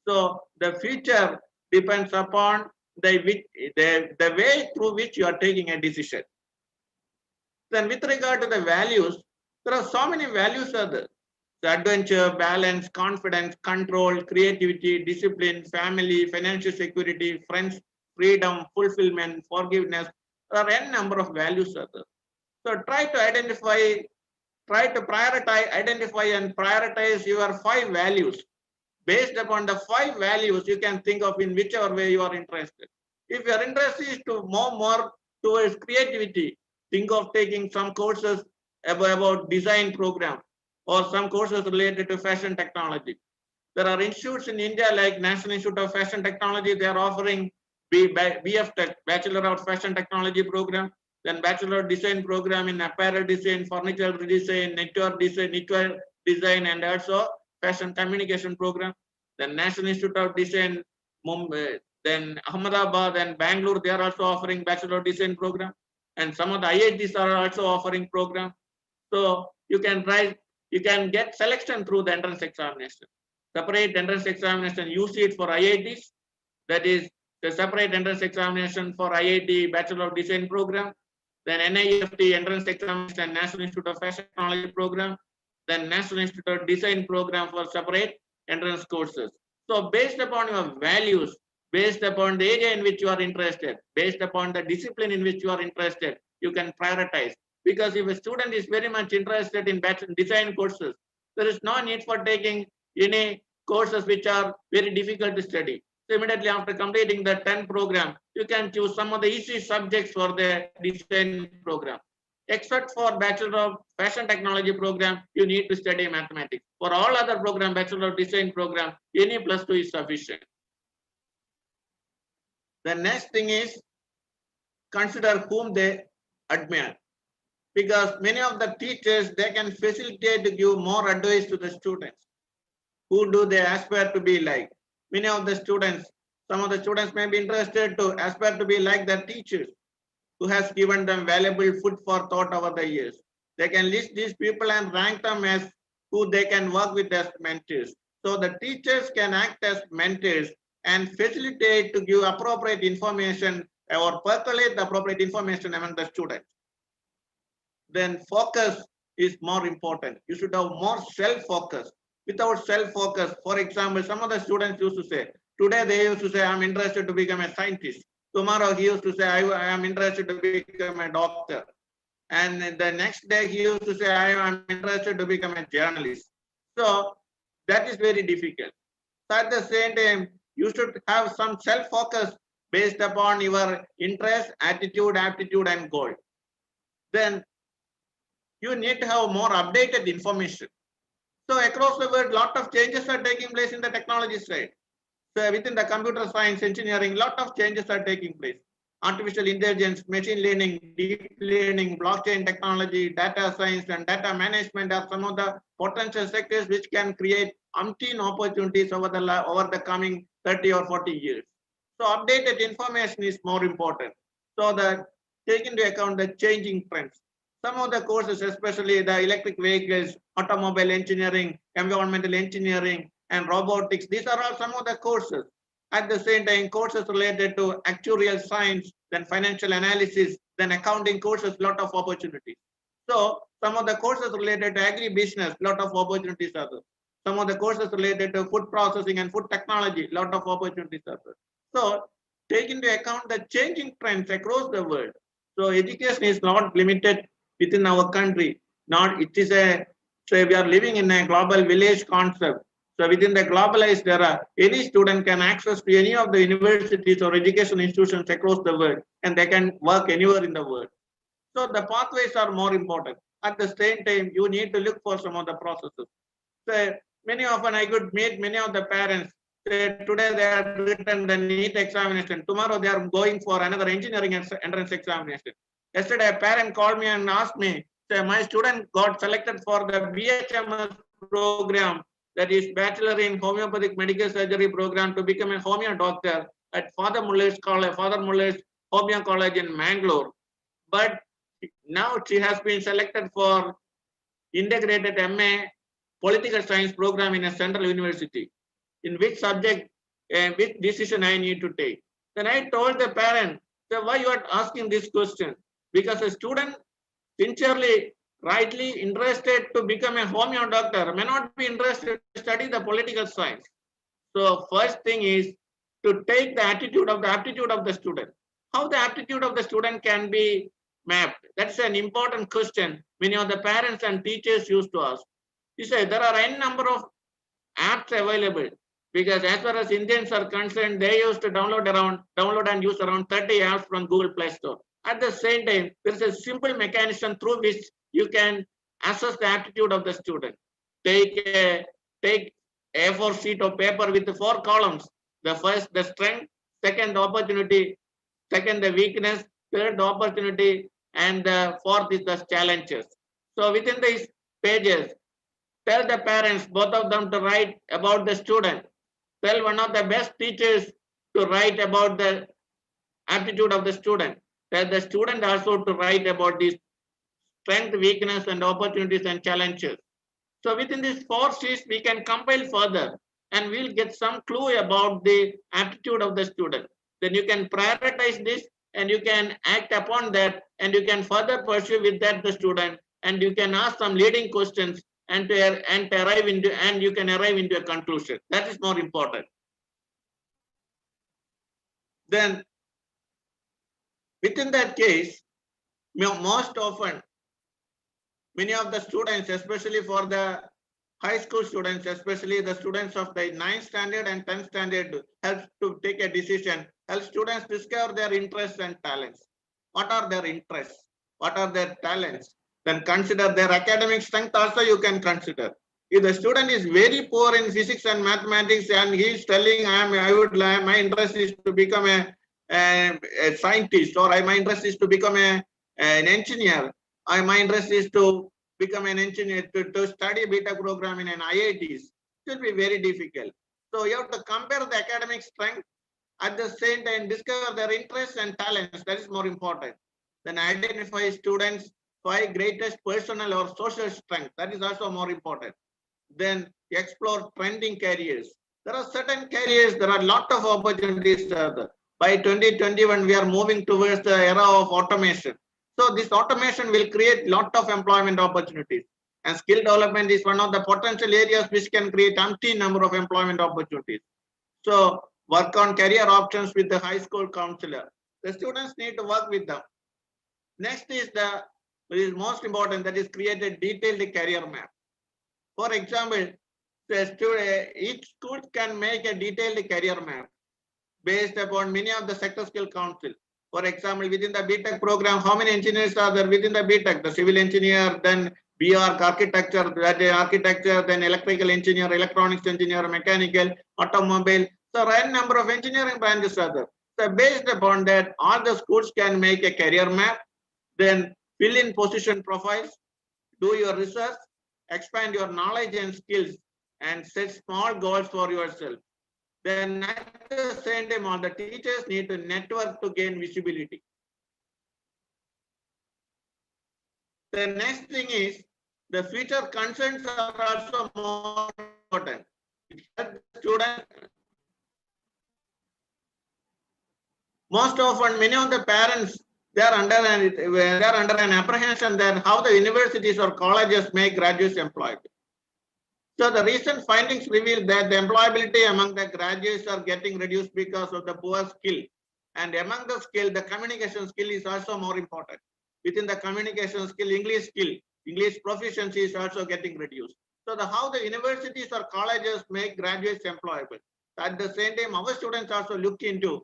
So the future depends upon the way through which you are taking a decision. Then with regard to the values, there are so many values are there. The adventure, balance, confidence, control, creativity, discipline, family, financial security, friends, freedom, fulfillment, forgiveness. There are n number of values are there. So try to identify and prioritize your 5 values. Based upon the 5 values, you can think of in whichever way you are interested. If your interest is to more towards creativity, think of taking some courses about design program or some courses related to fashion technology. There are institutes in India like National Institute of Fashion Technology. They are offering BF Tech, Bachelor of Fashion Technology program, then Bachelor of Design program in apparel design, furniture design, network design, and also fashion communication program. Then National Institute of Design, Mumbai, then Ahmedabad and Bangalore, they are also offering Bachelor of Design program. And some of the IITs are also offering program. So you can get selection through the entrance examination. Separate entrance examination, use it for IITs. That is the separate entrance examination for IIT Bachelor of Design program. Then NIFT entrance examination, National Institute of Fashion Technology program. Then National Institute of Design program for separate entrance courses. So based upon your values, based upon the area in which you are interested, based upon the discipline in which you are interested, you can prioritize. Because if a student is very much interested in design courses, there is no need for taking any courses which are very difficult to study. So immediately after completing the 10 program, you can choose some of the easy subjects for the design program. Except for Bachelor of Fashion Technology program, you need to study mathematics. For all other program, Bachelor of Design program, any +2 is sufficient. The next thing is consider whom they admire. Because many of the teachers, they can facilitate to give more advice to the students. Who do they aspire to be like? Many of the students, some of the students may be interested to aspire to be like their teachers, who has given them valuable food for thought over the years. They can list these people and rank them as who they can work with as mentors. So the teachers can act as mentors and facilitate to give appropriate information or percolate the appropriate information among the students. Then focus is more important. You should have more self-focus. Without self-focus, for example, some of the students used to say, today they used to say, I'm interested to become a scientist. Tomorrow he used to say, I am interested to become a doctor. And the next day he used to say, I am interested to become a journalist. So that is very difficult. So at the same time, you should have some self-focus based upon your interest, attitude, aptitude, and goal. Then you need to have more updated information. So across the world, lot of changes are taking place in the technology side. So within the computer science, engineering, lot of changes are taking place. Artificial intelligence, machine learning, deep learning, blockchain technology, data science, and data management are some of the potential sectors which can create umpteen opportunities over the coming 30 or 40 years. So updated information is more important. So that take into account the changing trends. Some of the courses, especially the electric vehicles, automobile engineering, environmental engineering, and robotics, these are all some of the courses. At the same time, courses related to actuarial science, then financial analysis, then accounting courses, lot of opportunities. So some of the courses related to agri-business, lot of opportunities are there. Some of the courses related to food processing and food technology, lot of opportunities are there. So take into account the changing trends across the world. So education is not limited within our country. So we are living in a global village concept. So within the globalized era, any student can access to any of the universities or education institutions across the world, and they can work anywhere in the world. So the pathways are more important. At the same time, you need to look for some of the processes. So many often I could meet many of the parents. Say today they have written the NEET examination. Tomorrow they are going for another engineering entrance examination. Yesterday, a parent called me and asked me, say, my student got selected for the BHMS program, that is Bachelor in Homeopathic Medical Surgery program, to become a homeo doctor at Father Muller's Homeo College in Mangalore. But now she has been selected for integrated MA Political Science program in a central university. In which subject and which decision I need to take? Then I told the parent, so why you are asking this question? Because a student sincerely, rightly interested to become a homeo doctor may not be interested to study the political science. So first thing is to take the aptitude of the student. How the aptitude of the student can be mapped? That's an important question many of the parents and teachers used to ask. You say there are n number of apps available, because as far as Indians are concerned, they used to download and use around 30 apps from Google Play Store. At the same time, there is a simple mechanism through which you can assess the aptitude of the student. Take A4 sheet of paper with 4 columns. The first, the strength; second, the opportunity; second, the weakness; third, the opportunity; and the fourth is the challenges. So within these pages, tell the parents, both of them, to write about the student. Tell one of the best teachers to write about the aptitude of the student. Tell the student also to write about the strength, weakness, and opportunities and challenges. So within these 4 sheets, we can compile further and we'll get some clue about the aptitude of the student. Then you can prioritize this and you can act upon that, and you can further pursue with that the student, and you can ask some leading questions and you can arrive into a conclusion. That is more important. Then within that case, most often, many of the students, especially for the high school students, especially the students of the 9th standard and 10th standard, helps to take a decision, help students discover their interests and talents. What are their interests? What are their talents? Then consider their academic strength also you can consider. If the student is very poor in physics and mathematics and he is telling, my interest is to become a scientist, or my interest is to become an engineer, my interest is to become an engineer, to study beta program in an IITs, it will be very difficult. So you have to compare the academic strength, at the same time discover their interests and talents. That is more important. Then identify students' 5 greatest personal or social strength. That is also more important. Then explore trending careers. There are certain careers, there are a lot of opportunities. By 2021, we are moving towards the era of automation. So this automation will create a lot of employment opportunities. And skill development is one of the potential areas which can create umpteen number of employment opportunities. So work on career options with the high school counselor. The students need to work with them. Next is most important, that is create a detailed career map. For example, each school can make a detailed career map based upon many of the sector skill council. For example, within the BTech program, how many engineers are there within the BTech? The civil engineer, then BArch architecture, then electrical engineer, electronics engineer, mechanical, automobile. So n number of engineering branches are there. So based upon that, all the schools can make a career map, then fill in position profiles, do your research, expand your knowledge and skills, and set small goals for yourself. Then at the same time, all the teachers need to network to gain visibility. The next thing is the future concerns are also more important. It helps students. Most often, many of the parents, they are under an apprehension that how the universities or colleges make graduates employed. So the recent findings reveal that the employability among the graduates are getting reduced because of the poor skill. And among the skill, the communication skill is also more important. Within the communication skill, English proficiency is also getting reduced. So how the universities or colleges make graduates employable. At the same time, our students also look into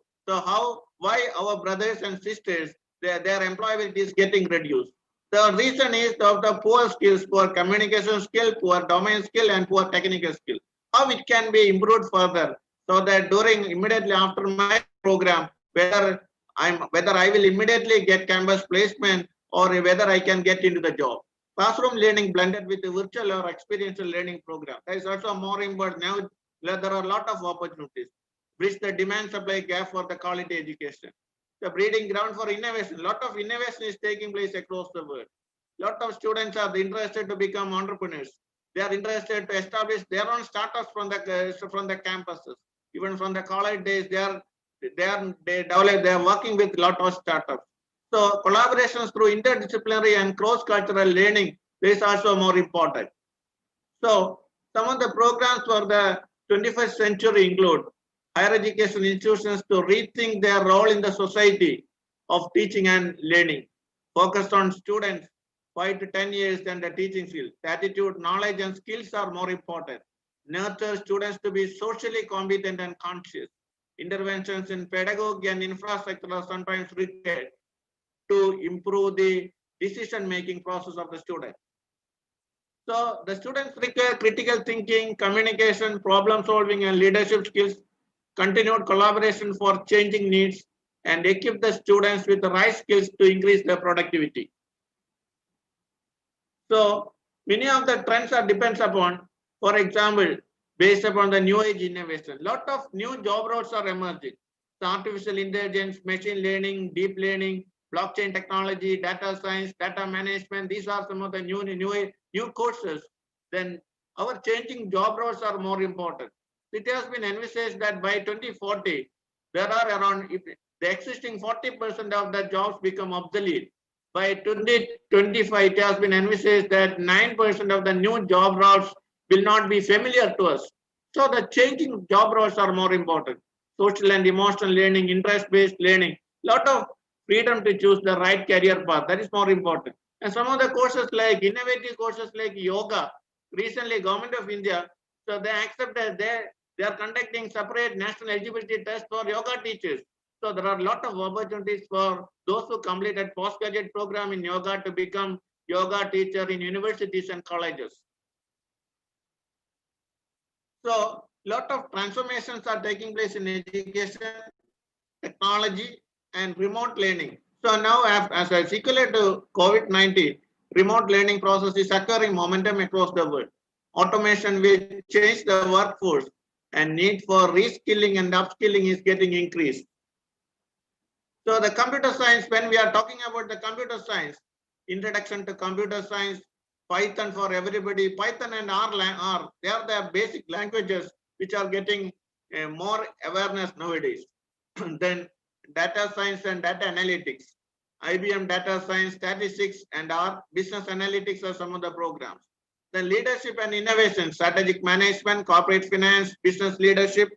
why our brothers and sisters, their employability is getting reduced. The reason is the poor skills, poor communication skill, poor domain skill, and poor technical skill. How it can be improved further, so that immediately after my program, whether whether I will immediately get campus placement or whether I can get into the job. Classroom learning blended with the virtual or experiential learning program. That is also more important. Now there are a lot of opportunities. Bridge the demand supply gap for the quality education. The breeding ground for innovation. A lot of innovation is taking place across the world. A lot of students are interested to become entrepreneurs. They are interested to establish their own startups from the campuses. Even from the college days, they are working with a lot of startups. So collaborations through interdisciplinary and cross-cultural learning is also more important. So some of the programs for the 21st century include higher education institutions to rethink their role in the society of teaching and learning, focused on students 5 to 10 years than the teaching field. The attitude, knowledge, and skills are more important. Nurture students to be socially competent and conscious. Interventions in pedagogy and infrastructure are sometimes required to improve the decision-making process of the student. So the students require critical thinking, communication, problem solving, and leadership skills, continued collaboration for changing needs, and equip the students with the right skills to increase their productivity. So many of the trends are depends upon, for example, based upon the new age innovation. Lot of new job roles are emerging. So artificial intelligence, machine learning, deep learning, blockchain technology, data science, data management. These are some of the new courses. Then our changing job roles are more important. It has been envisaged that by 2040, there are around, if the existing 40% of the jobs become obsolete. By 2025, it has been envisaged that 9% of the new job roles will not be familiar to us. So the changing job roles are more important. Social and emotional learning, interest-based learning, lot of freedom to choose the right career path. That is more important. And some of the courses like innovative courses like yoga, recently Government of India, so they accepted they are conducting separate national eligibility tests for yoga teachers. So there are a lot of opportunities for those who completed postgraduate program in yoga to become yoga teacher in universities and colleges. So lot of transformations are taking place in education, technology, and remote learning. So now as a sequel to COVID-19, remote learning process is occurring momentum across the world. Automation will change the workforce and need for reskilling and upskilling is getting increased. So the computer science, when we are talking about the computer science, introduction to computer science, Python for everybody, Python and R, they are the basic languages which are getting more awareness nowadays. Then data science and data analytics, IBM data science, statistics, and R, business analytics are some of the programs. Then leadership and innovation, strategic management, corporate finance, business leadership.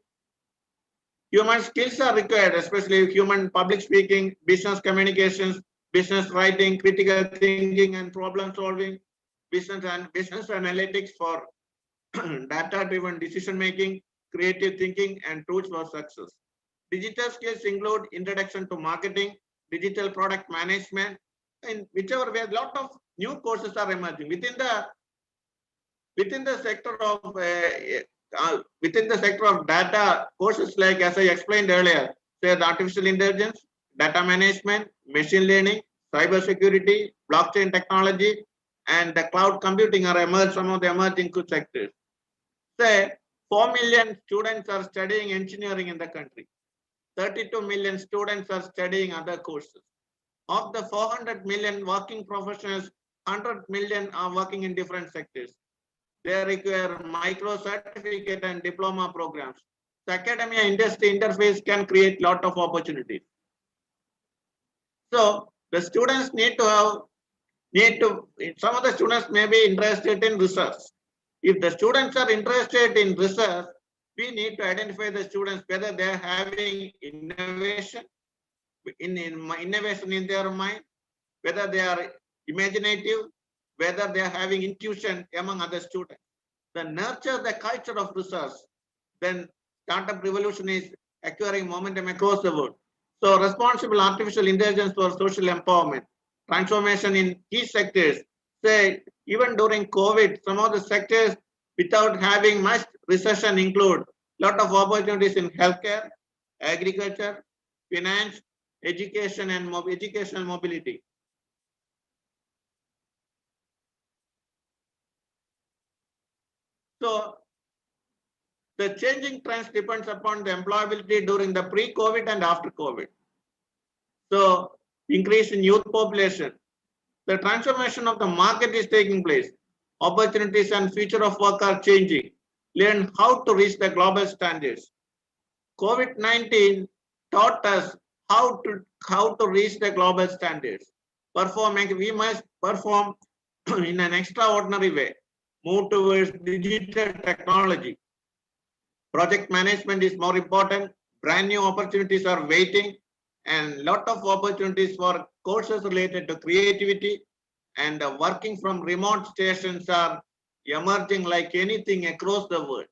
Human skills are required, especially human public speaking, business communications, business writing, critical thinking and problem solving, business analytics for data-driven decision making, creative thinking, and tools for success. Digital skills include introduction to marketing, digital product management, in whichever way, a lot of new courses are emerging within the sector of data. Courses like, as I explained earlier, say the artificial intelligence, data management, machine learning, cyber security, blockchain technology, and the cloud computing are some of the emerging sectors. Say 4 million students are studying engineering in the country. 32 million students are studying other courses. Of the 400 million working professionals, 100 million are working in different sectors. They require micro certificate and diploma programs. The academia industry interface can create a lot of opportunities. So the students some of the students may be interested in research. If the students are interested in research, we need to identify the students whether they are having innovation in their mind, whether they are imaginative, whether they are having intuition among other students. Then nurture the culture of research. Then startup revolution is acquiring momentum across the world. So responsible artificial intelligence for social empowerment, transformation in key sectors. Say even during COVID, some of the sectors without having much recession include a lot of opportunities in healthcare, agriculture, finance, education and educational mobility. So the changing trends depends upon the employability during the pre-COVID and after COVID. So increase in youth population. The transformation of the market is taking place. Opportunities and future of work are changing. Learn how to reach the global standards. COVID-19 taught us how to reach the global standards. We must perform in an extraordinary way. Move towards digital technology. Project management is more important. Brand new opportunities are waiting, and lot of opportunities for courses related to creativity, and working from remote stations are emerging like anything across the world.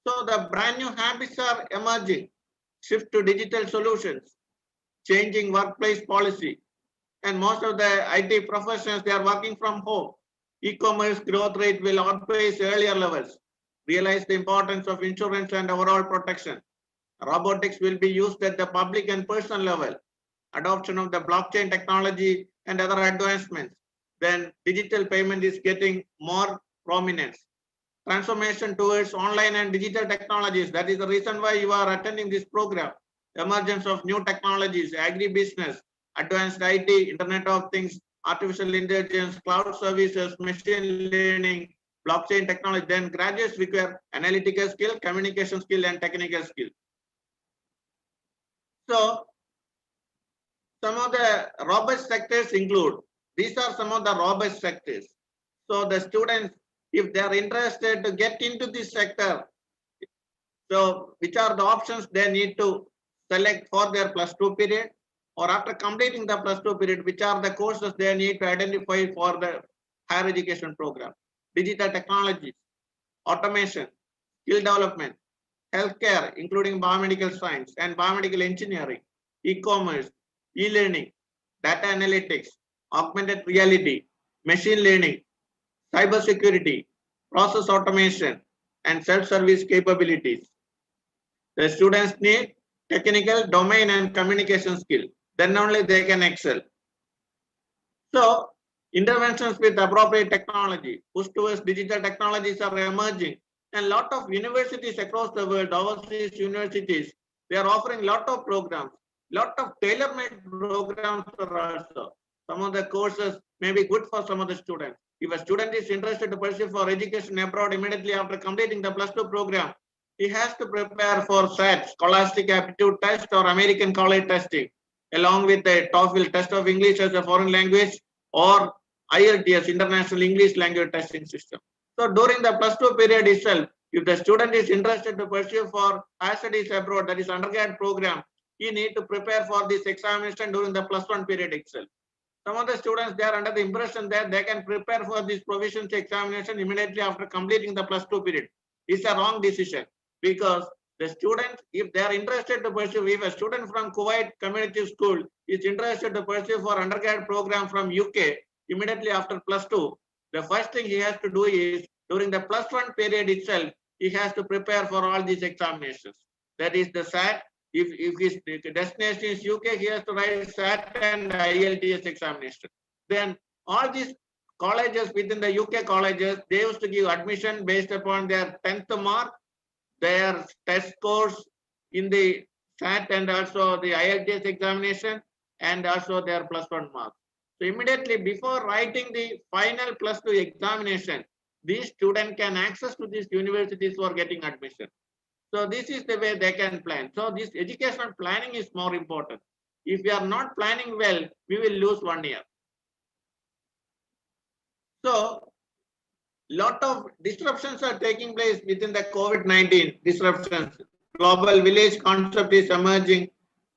So the brand new habits are emerging. Shift to digital solutions, changing workplace policy, and most of the IT professionals, they are working from home. E-commerce growth rate will outpace earlier levels. Realize the importance of insurance and overall protection. Robotics will be used at the public and personal level. Adoption of the blockchain technology and other advancements. Then digital payment is getting more prominence. Transformation towards online and digital technologies. That is the reason why you are attending this program. Emergence of new technologies, agribusiness, advanced IT, Internet of Things, artificial intelligence, cloud services, machine learning, blockchain technology. Then graduates require analytical skill, communication skill, and technical skill. So some of the robust sectors include, these are some of the robust sectors. So the students, if they are interested to get into this sector, so which are the options they need to select for their +2 period, or after completing the +2 period, which are the courses they need to identify for the higher education program. Digital technologies, automation, skill development, healthcare, including biomedical science and biomedical engineering, e-commerce, e-learning, data analytics, augmented reality, machine learning, cybersecurity, process automation, and self-service capabilities. The students need technical, domain, and communication skill. Then only they can excel. So, interventions with appropriate technology, push towards digital technologies are emerging. And a lot of universities across the world, overseas universities, they are offering a lot of programs, lot of tailor-made programs are also. Some of the courses may be good for some of the students. If a student is interested to pursue for education abroad immediately after completing the +2 program, he has to prepare for SAT, Scholastic Aptitude Test, or American College testing, along with the TOEFL test of English as a foreign language, or IELTS, International English Language Testing System. So during the +2 period itself, if the student is interested to pursue for higher studies abroad, that is undergrad program, he need to prepare for this examination during the +1 period itself. Some of the students, they are under the impression that they can prepare for this proficiency examination immediately after completing the +2 period. It's a wrong decision, because the students, if they are interested to pursue, if a student from Kuwait Community School is interested to pursue for undergrad program from UK immediately after +2, the first thing he has to do is, during the +1 period itself, he has to prepare for all these examinations. That is the SAT. If his destination is UK, he has to write SAT and IELTS examination. Then all these colleges within the UK colleges, they used to give admission based upon their 10th mark, their test scores in the SAT and also the IELTS examination, and also their +1 marks. So immediately before writing the final +2 examination, these students can access to these universities for getting admission. So this is the way they can plan. So this educational planning is more important. If we are not planning well, we will lose 1 year. So lot of disruptions are taking place within the COVID-19 disruptions. Global village concept is emerging.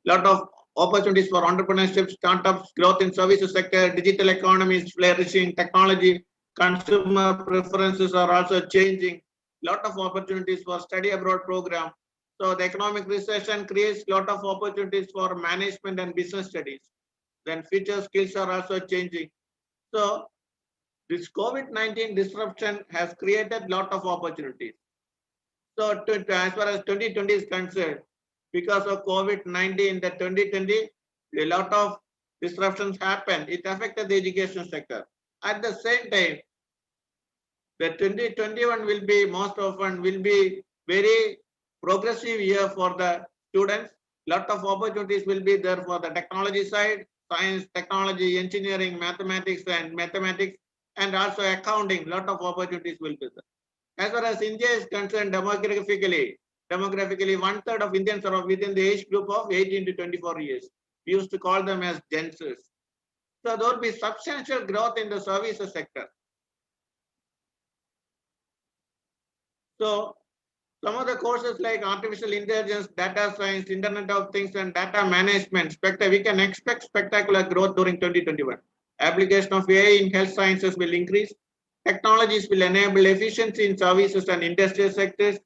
Lot of opportunities for entrepreneurship, startups, growth in services sector, digital economy is flourishing, technology, consumer preferences are also changing. Lot of opportunities for study abroad program. So the economic recession creates lot of opportunities for management and business studies. Then future skills are also changing. So this COVID-19 disruption has created lot of opportunities. So as far as 2020 is concerned, because of COVID-19 in the 2020, a lot of disruptions happened. It affected the education sector. At the same time, the 2021 will be most often will be very progressive year for the students. Lot of opportunities will be there for the technology side, science, technology, engineering, mathematics, and also accounting. Lot of opportunities will be there. As far as India is concerned, demographically, 1/3 of Indians are within the age group of 18 to 24 years. We used to call them as Gen Zs. So there will be substantial growth in the services sector. So some of the courses like artificial intelligence, data science, Internet of Things, and data management, we can expect spectacular growth during 2021. Application of AI in health sciences will increase. Technologies will enable efficiency in services and industrial sectors.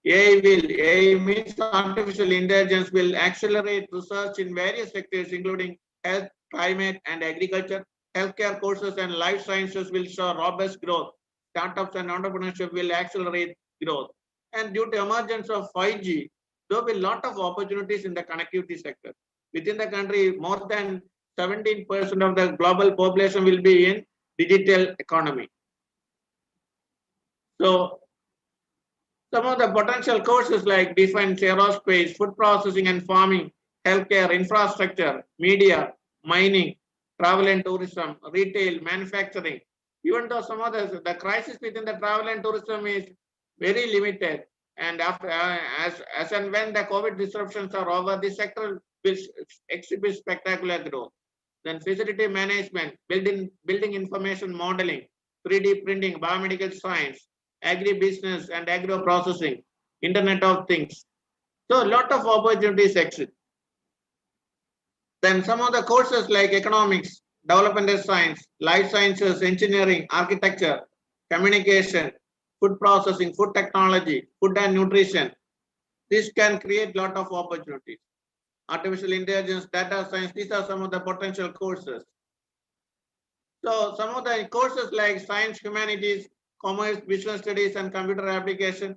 AI means artificial intelligence will accelerate research in various sectors, including health, climate, and agriculture. Healthcare courses and life sciences will show robust growth. Startups and entrepreneurship will accelerate growth. And due to emergence of 5G, there will be a lot of opportunities in the connectivity sector. Within the country, more than 17% of the global population will be in digital economy. So some of the potential courses like defense, aerospace, food processing and farming, healthcare, infrastructure, media, mining, travel and tourism, retail, manufacturing. Even though some of the crisis within the travel and tourism is very limited, and after as and when the COVID disruptions are over, this sector will exhibit spectacular growth. Then facility management, building information modeling, 3D printing, biomedical science, agribusiness and agro processing, Internet of Things. So a lot of opportunities exist. Then some of the courses like economics, developmental science, life sciences, engineering, architecture, communication, food processing, food technology, food and nutrition. This can create a lot of opportunities. Artificial intelligence, data science, these are some of the potential courses. So some of the courses like science, humanities, commerce, business studies and computer application,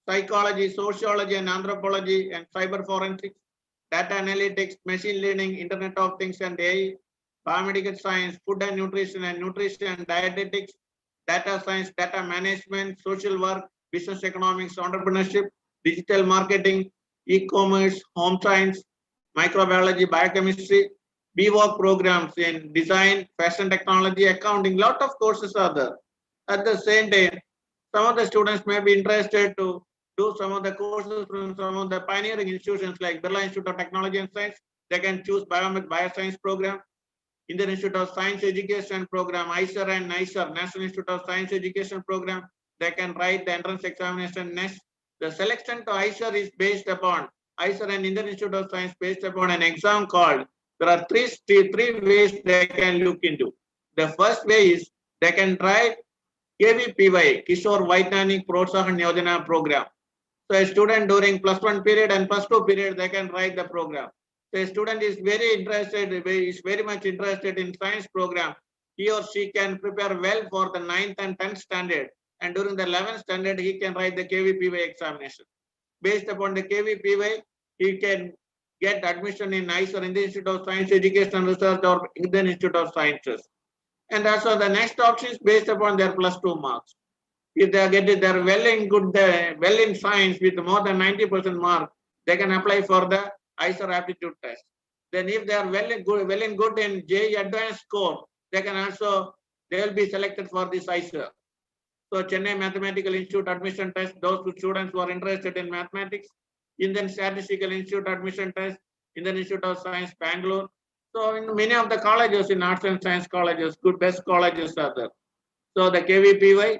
psychology, sociology and anthropology and cyber forensics, data analytics, machine learning, Internet of Things and AI, biomedical science, food and nutrition, dietetics, data science, data management, social work, business economics, entrepreneurship, digital marketing, e-commerce, home science, microbiology, biochemistry, BWOC programs in design, fashion technology, accounting, lot of courses are there. At the same time, some of the students may be interested to do some of the courses from some of the pioneering institutions like Birla Institute of Technology and Science. They can choose bioscience program, Indian Institute of Science Education program, ICER and NICER, National Institute of Science Education program. They can write the entrance examination next. The selection to ICER is based upon ICER and Indian Institute of Science based upon an exam called. There are three ways they can look into. The first way is they can try KVPY, Kishore Vaidyanik Protsahan Yojana program. So a student during +1 period and +2 period, they can write the program. So a student is very much interested in science program. He or she can prepare well for the 9th and 10th standard. And during the 11th standard, he can write the KVPY examination. Based upon the KVPY, he can get admission in ICER, Indian Institute of Science Education and Research or Indian Institute of Sciences. And also the next option is based upon their +2 marks. If they are well in science with more than 90% mark, they can apply for the ICER aptitude test. Then if they are well in good in JEE advanced score, they will be selected for this ICER. So Chennai Mathematical Institute admission test, those students who are interested in mathematics, Indian Statistical Institute admission test, Indian Institute of Science, Bangalore. So in many of the colleges, in arts and science colleges, best colleges are there. So the KVPY,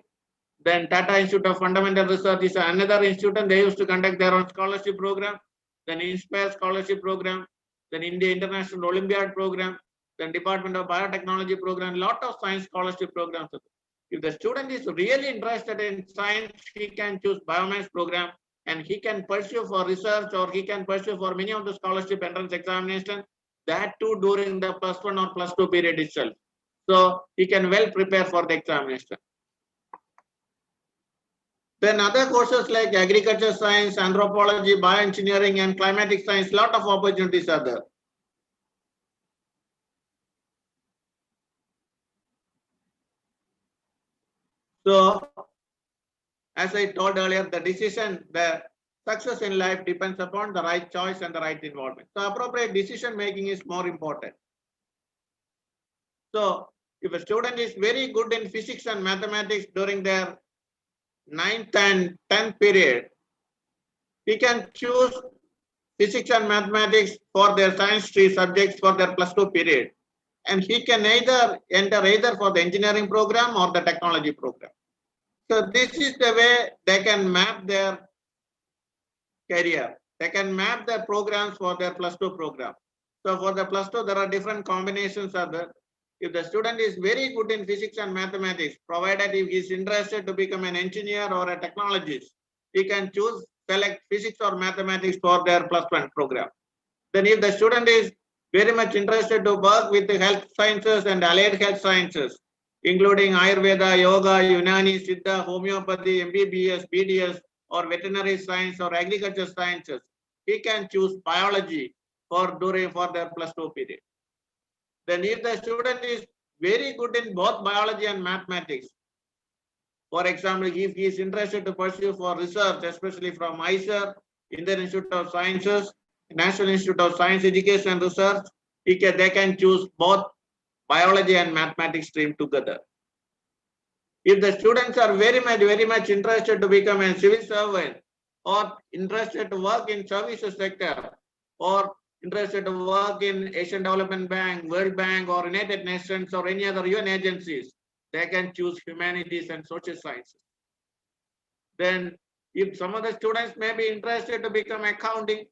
then Tata Institute of Fundamental Research is another institute, and they used to conduct their own scholarship program. Then Inspire Scholarship Program, then India International Olympiad Program, then Department of Biotechnology Program, lot of science scholarship programs. If the student is really interested in science, he can choose Biomass program and he can pursue for research, or he can pursue for many of the scholarship entrance examination, that too during the +1 or +2 period itself. So he can well prepare for the examination. Then other courses like agriculture science, anthropology, bioengineering, and climatic science, lot of opportunities are there. So, as I told earlier, the success in life depends upon the right choice and the right involvement. So, appropriate decision making is more important. So, if a student is very good in physics and mathematics during their 9th and 10th period, he can choose physics and mathematics for their science stream subjects for their +2 period. And he can enter either for the engineering program or the technology program. So this is the way they can map their career. They can map their programs for their +2 program. So for the +2, there are different combinations of the. If the student is very good in physics and mathematics, provided if he is interested to become an engineer or a technologist, he can select physics or mathematics for their +1 program. Then if the student is very much interested to work with the health sciences and allied health sciences, including Ayurveda, Yoga, Unani, Siddha, Homeopathy, MBBS, BDS, or veterinary science or agriculture sciences, he can choose biology for their +2 period. Then if the student is very good in both biology and mathematics, for example, if he is interested to pursue for research, especially from ICSK, Indian Institute of Sciences, National Institute of Science Education and Research, they can choose both biology and mathematics stream together. If the students are very much interested to become a civil servant or interested to work in services sector or interested to work in Asian Development Bank, World Bank, or United Nations or any other UN agencies, they can choose humanities and social sciences. Then if some of the students may be interested to become accountants,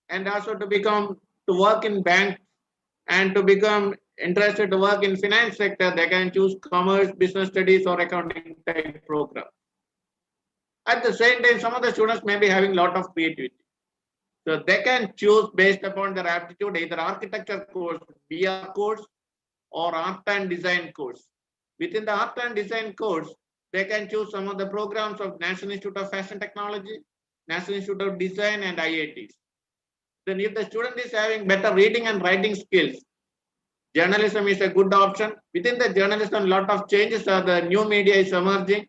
and also to work in banks and to become interested to work in finance sector, they can choose commerce, business studies, or accounting type program. At the same time, some of the students may be having a lot of creativity. So they can choose based upon their aptitude, either architecture course, BR course, or art and design course. Within the art and design course, they can choose some of the programs of National Institute of Fashion Technology, National Institute of Design, and IITs. Then if the student is having better reading and writing skills, journalism is a good option. Within the journalism, a lot of changes are the new media is emerging.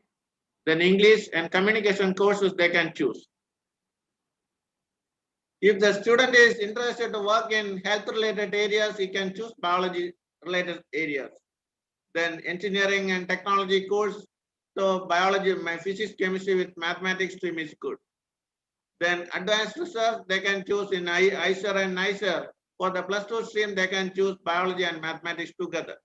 Then English and communication courses they can choose. If the student is interested to work in health related areas, he can choose biology related areas. Then engineering and technology course, so biology, my physics, chemistry with mathematics stream is good. Then advanced research, they can choose in ICSK and NICER. For the +2 stream, they can choose biology and mathematics together.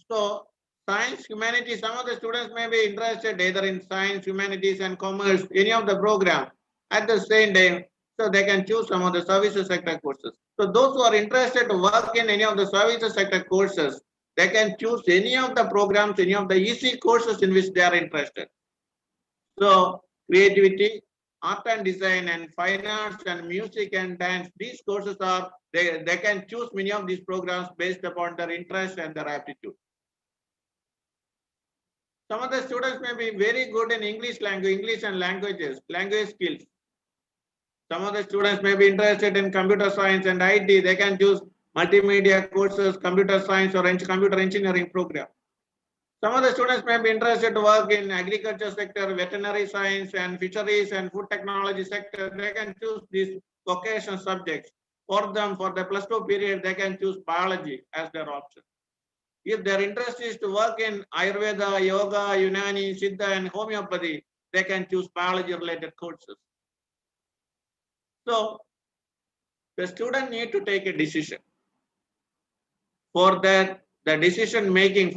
So science, humanities, some of the students may be interested either in science, humanities, and commerce, any of the program. At the same time, so they can choose some of the services sector courses. So those who are interested to work in any of the services sector courses, they can choose any of the programs, any of the easy courses in which they are interested. So creativity, art and design, and fine arts and music and dance, these courses are, they can choose many of these programs based upon their interest and their aptitude. Some of the students may be very good in English and language skills. Some of the students may be interested in computer science and IT. They can choose multimedia courses, computer science, or computer engineering program. Some of the students may be interested to work in agriculture sector, veterinary science, and fisheries and food technology sector. They can choose these vocational subjects. For them, for the +2 period, they can choose biology as their option. If their interest is to work in Ayurveda, Yoga, Unani, Siddha, and Homeopathy, they can choose biology-related courses. So, the student need to take a decision. For that, the decision making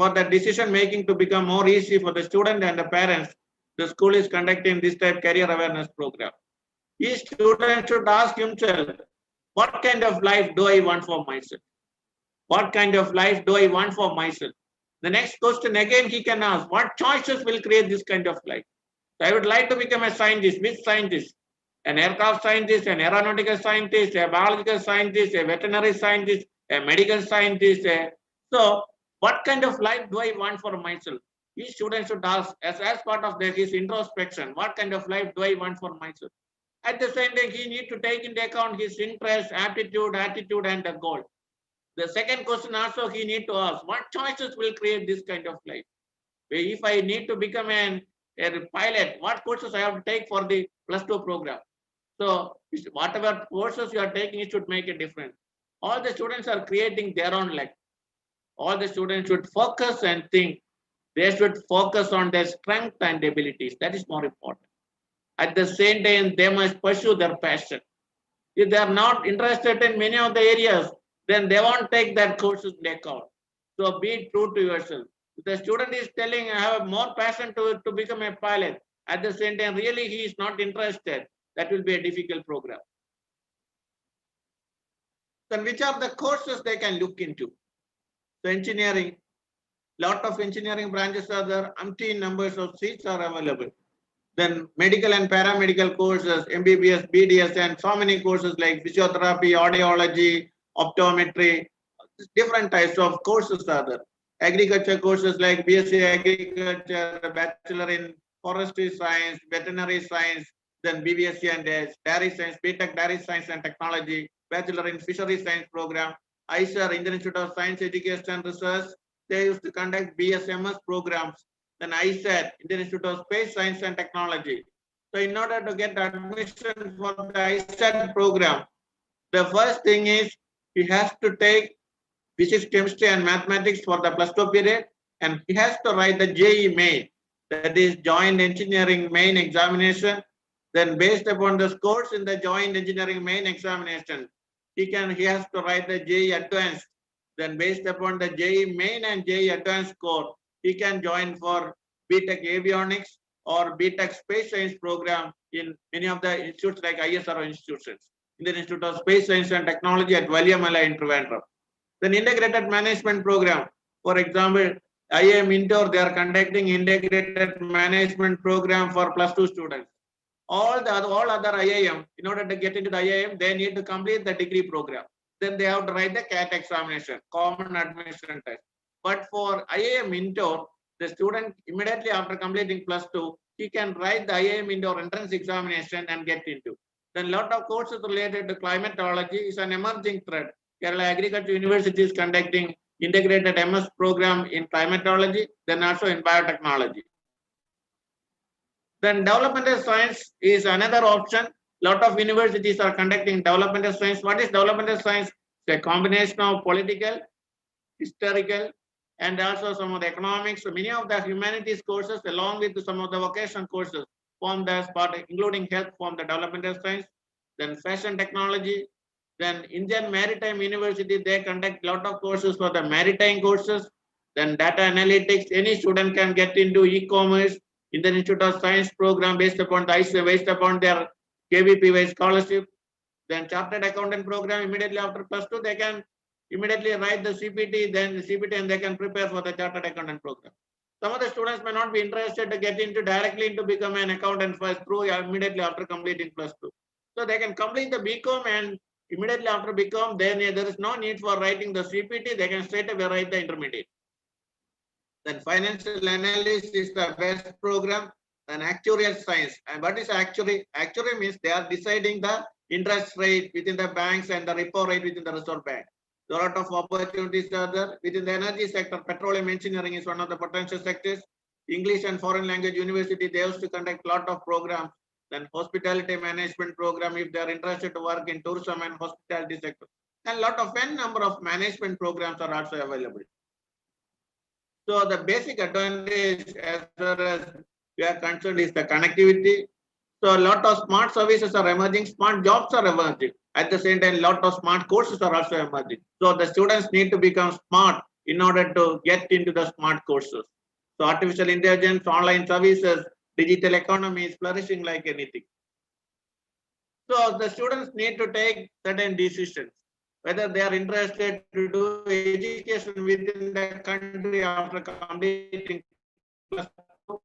to become more easy for the student and the parents, the school is conducting this type career awareness program. Each student should ask himself, what kind of life do I want for myself? What kind of life do I want for myself? The next question again he can ask, what choices will create this kind of life? So I would like to become a scientist. Which scientist? An aircraft scientist, an aeronautical scientist, a biological scientist, a veterinary scientist, a medical scientist. So what kind of life do I want for myself? each student should ask as part of his introspection, what kind of life do I want for myself? At the same time, he needs to take into account his interest, aptitude, attitude, and the goal. The second question also he needs to ask, what choices will create this kind of life? If I need to become a pilot, what courses I have to take for the +2 program? So whatever courses you are taking, it should make a difference. All the students are creating their own life. All the students should focus and think. They should focus on their strength and abilities. That is more important. At the same time, they must pursue their passion. If they are not interested in many of the areas, then they won't take that courses into account. So be true to yourself. If the student is telling, I have more passion to become a pilot, at the same time, really he is not interested, that will be a difficult program. Then which are the courses they can look into? So engineering, lot of engineering branches are there, umpteen numbers of seats are available. Then medical and paramedical courses, MBBS, BDS, and so many courses like physiotherapy, audiology, optometry, different types of courses are there. Agriculture courses like BSc Agriculture, Bachelor in Forestry Science, Veterinary Science, then BVSc and Dairy Science, BTech Dairy Science and Technology, Bachelor in Fishery Science program, ICSK, Indian Institute of Science, Education and Research. They used to conduct BSMS programs. Then ICSK, Indian Institute of Space Science and Technology. So in order to get admission for the ICSK program, the first thing is he has to take physics, chemistry, and mathematics for the +2 period, and he has to write the JEE main, that is Joint Engineering Main Examination. Then based upon the scores in the Joint Engineering Main Examination, he has to write the JEE Advanced. Then based upon the JEE Main and JEE Advanced score, he can join for BTech Avionics or BTech Space Science program in many of the institutes like ISRO institutions, Indian Institute of Space Science and Technology at Valiamala in Trivandrum. Then integrated management program, for example, IIM Indore, they are conducting integrated management program for +2 students. All other IIM, in order to get into the IIM, they need to complete the degree program. Then they have to write the CAT examination, common admission test. But for IIM Indore, the student immediately after completing +2, he can write the IIM Indore entrance examination and get into. Then lot of courses related to climatology is an emerging thread. Kerala Agriculture University is conducting integrated MS program in climatology, then also in biotechnology. Then developmental science is another option. Lot of universities are conducting developmental science. What is developmental science? It's a combination of political, historical, and also some of the economics. So many of the humanities courses, along with some of the vocational courses, formed as part, including health, form the developmental science. Then fashion technology. Then Indian Maritime University, they conduct a lot of courses for the maritime courses. Then data analytics, any student can get into e-commerce. Indian Institute of Science program based upon the ICSK, based upon their KVPY scholarship. Then chartered accountant program, immediately after +2, they can immediately write the CPT, then the CPT, and they can prepare for the chartered accountant program. Some of the students may not be interested to get into directly into become an accountant first through immediately after completing +2. So they can complete the BCom, and immediately after BCom, then there is no need for writing the CPT, they can straight away write the intermediate. Then financial analysis is the best program. Then actuarial science. And what is actuary? Actuary means they are deciding the interest rate within the banks and the repo rate within the Reserve Bank. There are a lot of opportunities are there. Within the energy sector, petroleum engineering is one of the potential sectors. English and foreign language university, they used to conduct a lot of programs. Then hospitality management program, if they are interested to work in tourism and hospitality sector. And a lot of n number of management programs are also available. So the basic advantage as far as we are concerned is the connectivity. So a lot of smart services are emerging, smart jobs are emerging. At the same time, a lot of smart courses are also emerging. So the students need to become smart in order to get into the smart courses. So artificial intelligence, online services, digital economy is flourishing like anything. So the students need to take certain decisions, whether they are interested to do education within the country after completing +2,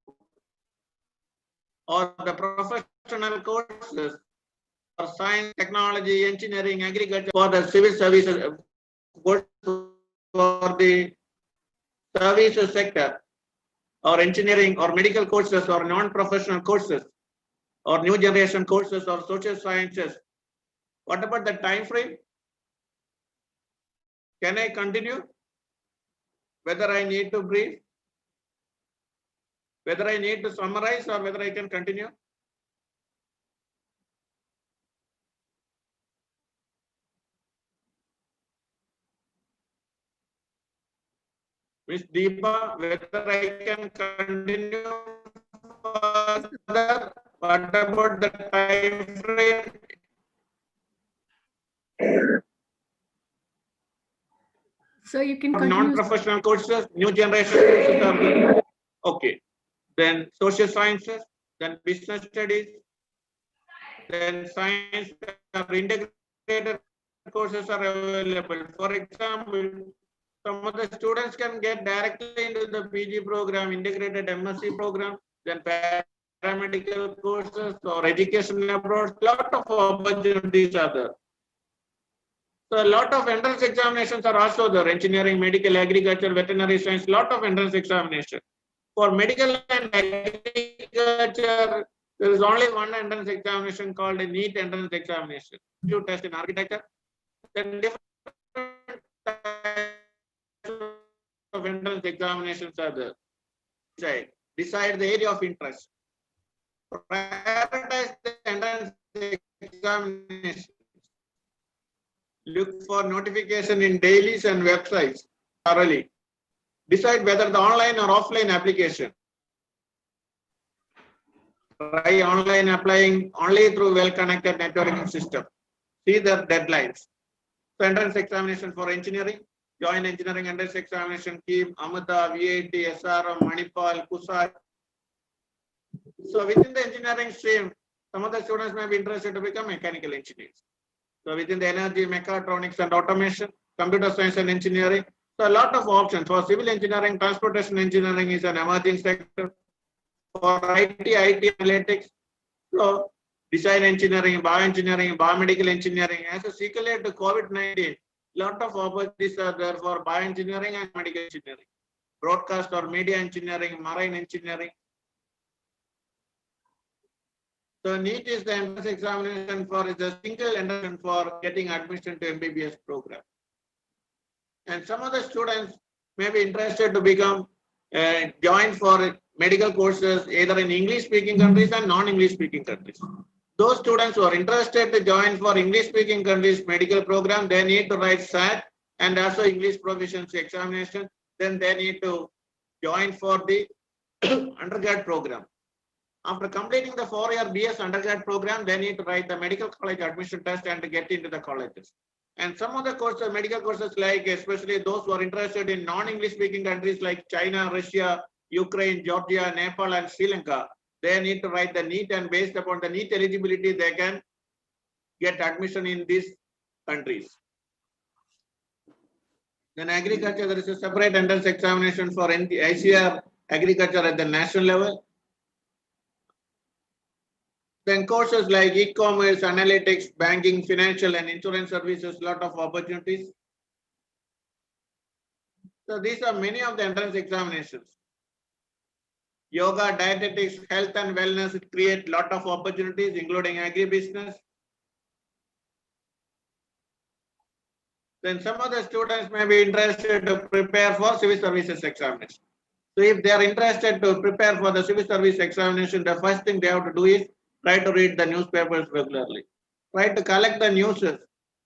or the professional courses for science, technology, engineering, agriculture, for the civil services, for the services sector. or engineering or medical courses or non-professional courses or new generation courses or social sciences? What about the time frame? Can I continue? Whether I need to brief, whether I need to summarize, or whether I can continue? Ms. Deepa, whether I can continue further? What about the time frame? So you can continue. Non-professional courses, new generation courses are good. Okay. Then social sciences, then business studies, then science or integrated courses are available. For example, some of the students can get directly into the PG program, integrated MSc program, then paramedical courses or education abroad. Lot of opportunities are there. So a lot of entrance examinations are also there. Engineering, medical, agriculture, veterinary science, lot of entrance examination. For medical and agriculture, there is only one entrance examination called a NEET entrance examination. You test in architecture, then different types of entrance examinations are there. Decide the area of interest. Prioritize the entrance examination. Look for notification in dailies and websites thoroughly. Decide whether the online or offline application. Try online applying only through well-connected networking system. See the deadlines. So entrance examination for engineering. Join engineering entrance examination team, Amata, VIT, SRM, Manipal, Kusai. So within the engineering stream, some of the students may be interested to become mechanical engineers. So within the energy, mechatronics and automation, computer science and engineering, so a lot of options. For civil engineering, transportation engineering is an emerging sector. For IT analytics, so design engineering, bioengineering, biomedical engineering. As a sequelae to COVID-19, lot of opportunities are there for bioengineering and medical engineering, broadcast or media engineering, marine engineering. So NEET is the entrance examination for the single entrance for getting admission to MBBS program. And some of the students may be interested to become join for medical courses either in English speaking countries and non-English speaking countries. Those students who are interested to join for English speaking countries medical program, they need to write SAT and also English proficiency examination. Then they need to join for the undergrad program. After completing the 4-year BS undergrad program, they need to write the medical college admission test and to get into the colleges. And some of the courses, medical courses, like especially those who are interested in non-English speaking countries like China, Russia, Ukraine, Georgia, Nepal, and Sri Lanka, they need to write the NEET, and based upon the NEET eligibility, they can get admission in these countries. Then agriculture, there is a separate entrance examination for ICR agriculture at the national level. Then courses like e-commerce, analytics, banking, financial and insurance services, lot of opportunities. So these are many of the entrance examinations. Yoga, dietetics, health and wellness create lot of opportunities, including agribusiness. Then some of the students may be interested to prepare for civil services examination. So if they are interested to prepare for the civil service examination, the first thing they have to do is try to read the newspapers regularly. Try to collect the news,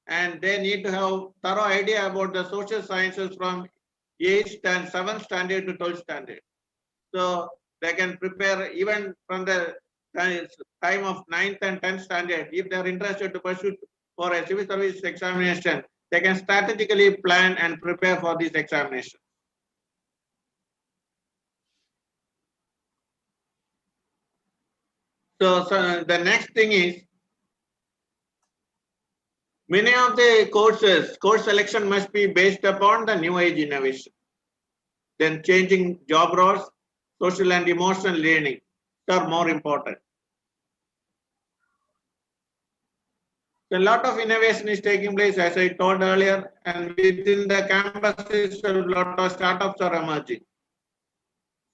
and they need to have thorough idea about the social sciences from 8th and 7th standard to 12th standard. So they can prepare even from the time of 9th and 10th standard. If they are interested to pursue for a civil service examination, they can strategically plan and prepare for this examination. So the next thing is, many of the course selection must be based upon the new age innovation. Then changing job roles, social and emotional learning are more important. So a lot of innovation is taking place, as I told earlier, and within the campuses, a lot of startups are emerging.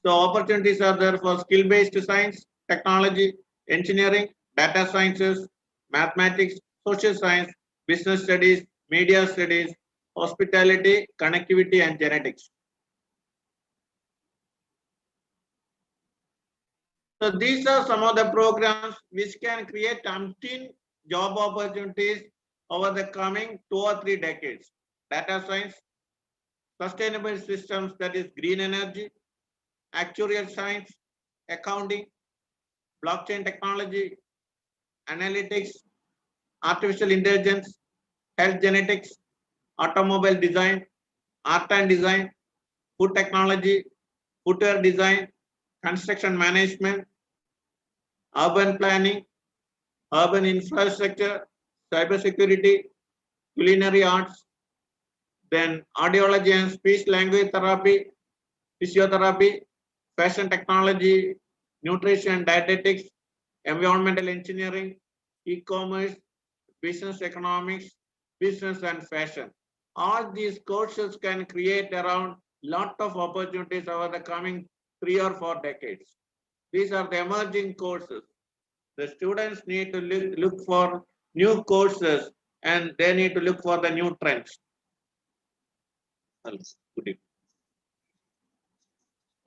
So opportunities are there for skill-based science, technology, engineering, data sciences, mathematics, social science, business studies, media studies, hospitality, connectivity, and genetics. So these are some of the programs which can create umpteen job opportunities over the coming 2 or 3 decades. Data science, sustainable systems, that is green energy, actuarial science, accounting, blockchain technology, analytics, artificial intelligence, health genetics, automobile design, art and design, food technology, footwear design, construction management, urban planning, urban infrastructure, cybersecurity, culinary arts, then audiology and speech language therapy, physiotherapy, fashion technology, nutrition and dietetics, environmental engineering, e-commerce, business economics, business and fashion. All these courses can create around lot of opportunities over the coming 3 or 4 decades. These are the emerging courses. The students need to look for new courses and they need to look for the new trends.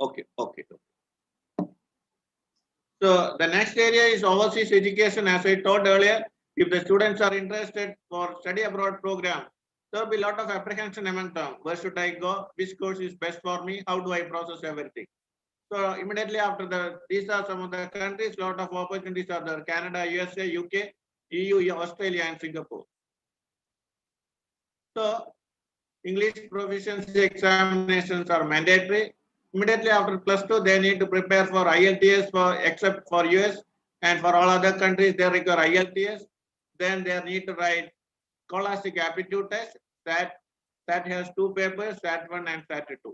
Okay. So the next area is overseas education. As I told earlier, if the students are interested for study abroad program, there will be a lot of apprehension among them. Where should I go? Which course is best for me? How do I process everything? So immediately after these are some of the countries, lot of opportunities are there: Canada, USA, UK, EU, Australia, and Singapore. So English proficiency examinations are mandatory. Immediately after +2, they need to prepare for IELTS except for US, and for all other countries they require IELTS. Then they need to write scholastic aptitude test. That has 2 papers, SAT1 and SAT2.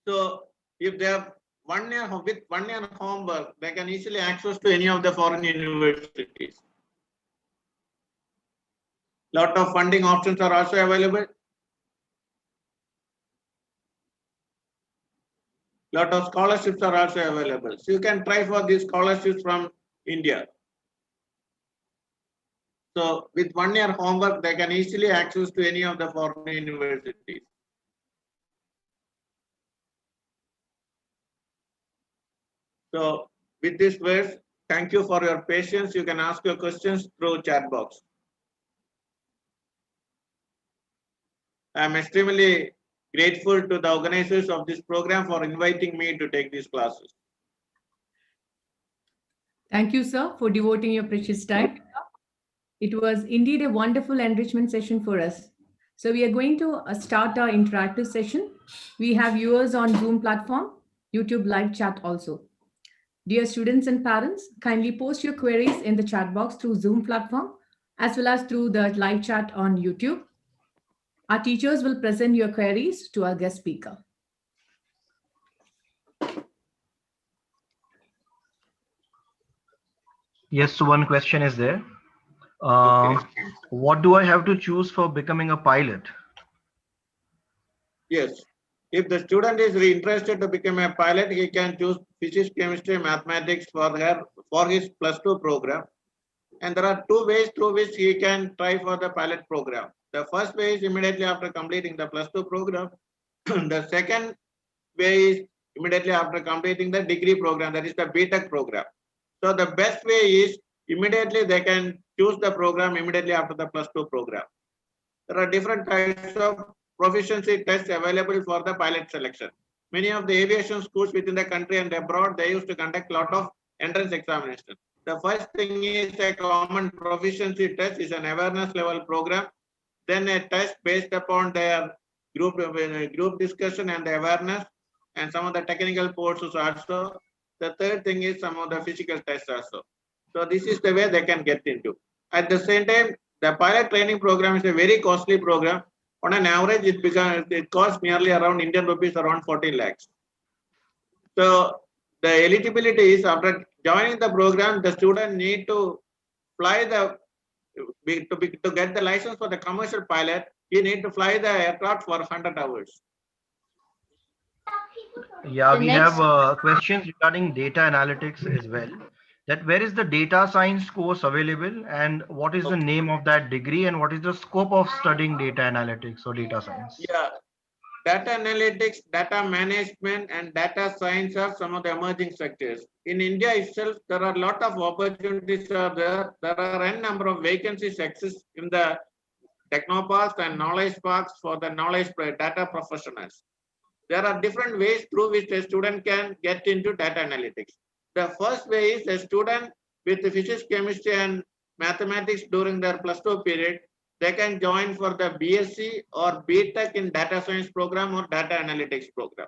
So if they have 1 year with 1 year homework, they can easily access to any of the foreign universities. Lot of funding options are also available. Lot of scholarships are also available. So you can try for these scholarships from India. So with 1 year homework, they can easily access to any of the foreign universities. So with this words, thank you for your patience. You can ask your questions through chat box. I am extremely grateful to the organizers of this program for inviting me to take these classes. Thank you, sir, for devoting your precious time. It was indeed a wonderful enrichment session for us. So we are going to start our interactive session. We have viewers on Zoom platform, YouTube live chat also. Dear students and parents, kindly post your queries in the chat box through Zoom platform, as well as through the live chat on YouTube. Our teachers will present your queries to our guest speaker. Yes, so one question is there. What do I have to choose for becoming a pilot? Yes. If the student is interested to become a pilot, he can choose physics, chemistry, mathematics for his +2 program. And there are 2 ways through which he can try for the pilot program. The first way is immediately after completing the +2 program. The second way is immediately after completing the degree program, that is the BTech program. So the best way is immediately they can choose the program immediately after the +2 program. There are different types of proficiency tests available for the pilot selection. Many of the aviation schools within the country and abroad, they used to conduct a lot of entrance examinations. The first thing is a common proficiency test, is an awareness level program. Then a test based upon their group discussion and the awareness, and some of the technical courses also. The third thing is some of the physical tests also. So this is the way they can get into. At the same time, the pilot training program is a very costly program. On an average, it costs nearly around Indian rupees around 40 lakhs. So the eligibility is after joining the program, the student need to fly the To get the license for the commercial pilot, he need to fly the aircraft for 100 hours. Yeah, The we next- have questions regarding data analytics as well. That where is the data science course available, and what is the name of that degree, and what is the scope of studying data analytics or data science? Yeah, data analytics, data management, and data science are some of the emerging sectors. In India itself, there are a lot of opportunities are there. There are a number of vacancies exist in the technoparks and knowledge parks for the data professionals. There are different ways through which a student can get into data analytics. The first way is a student with physics, chemistry, and mathematics during their +2 period, they can join for the BSc or BTech in data science program or data analytics program.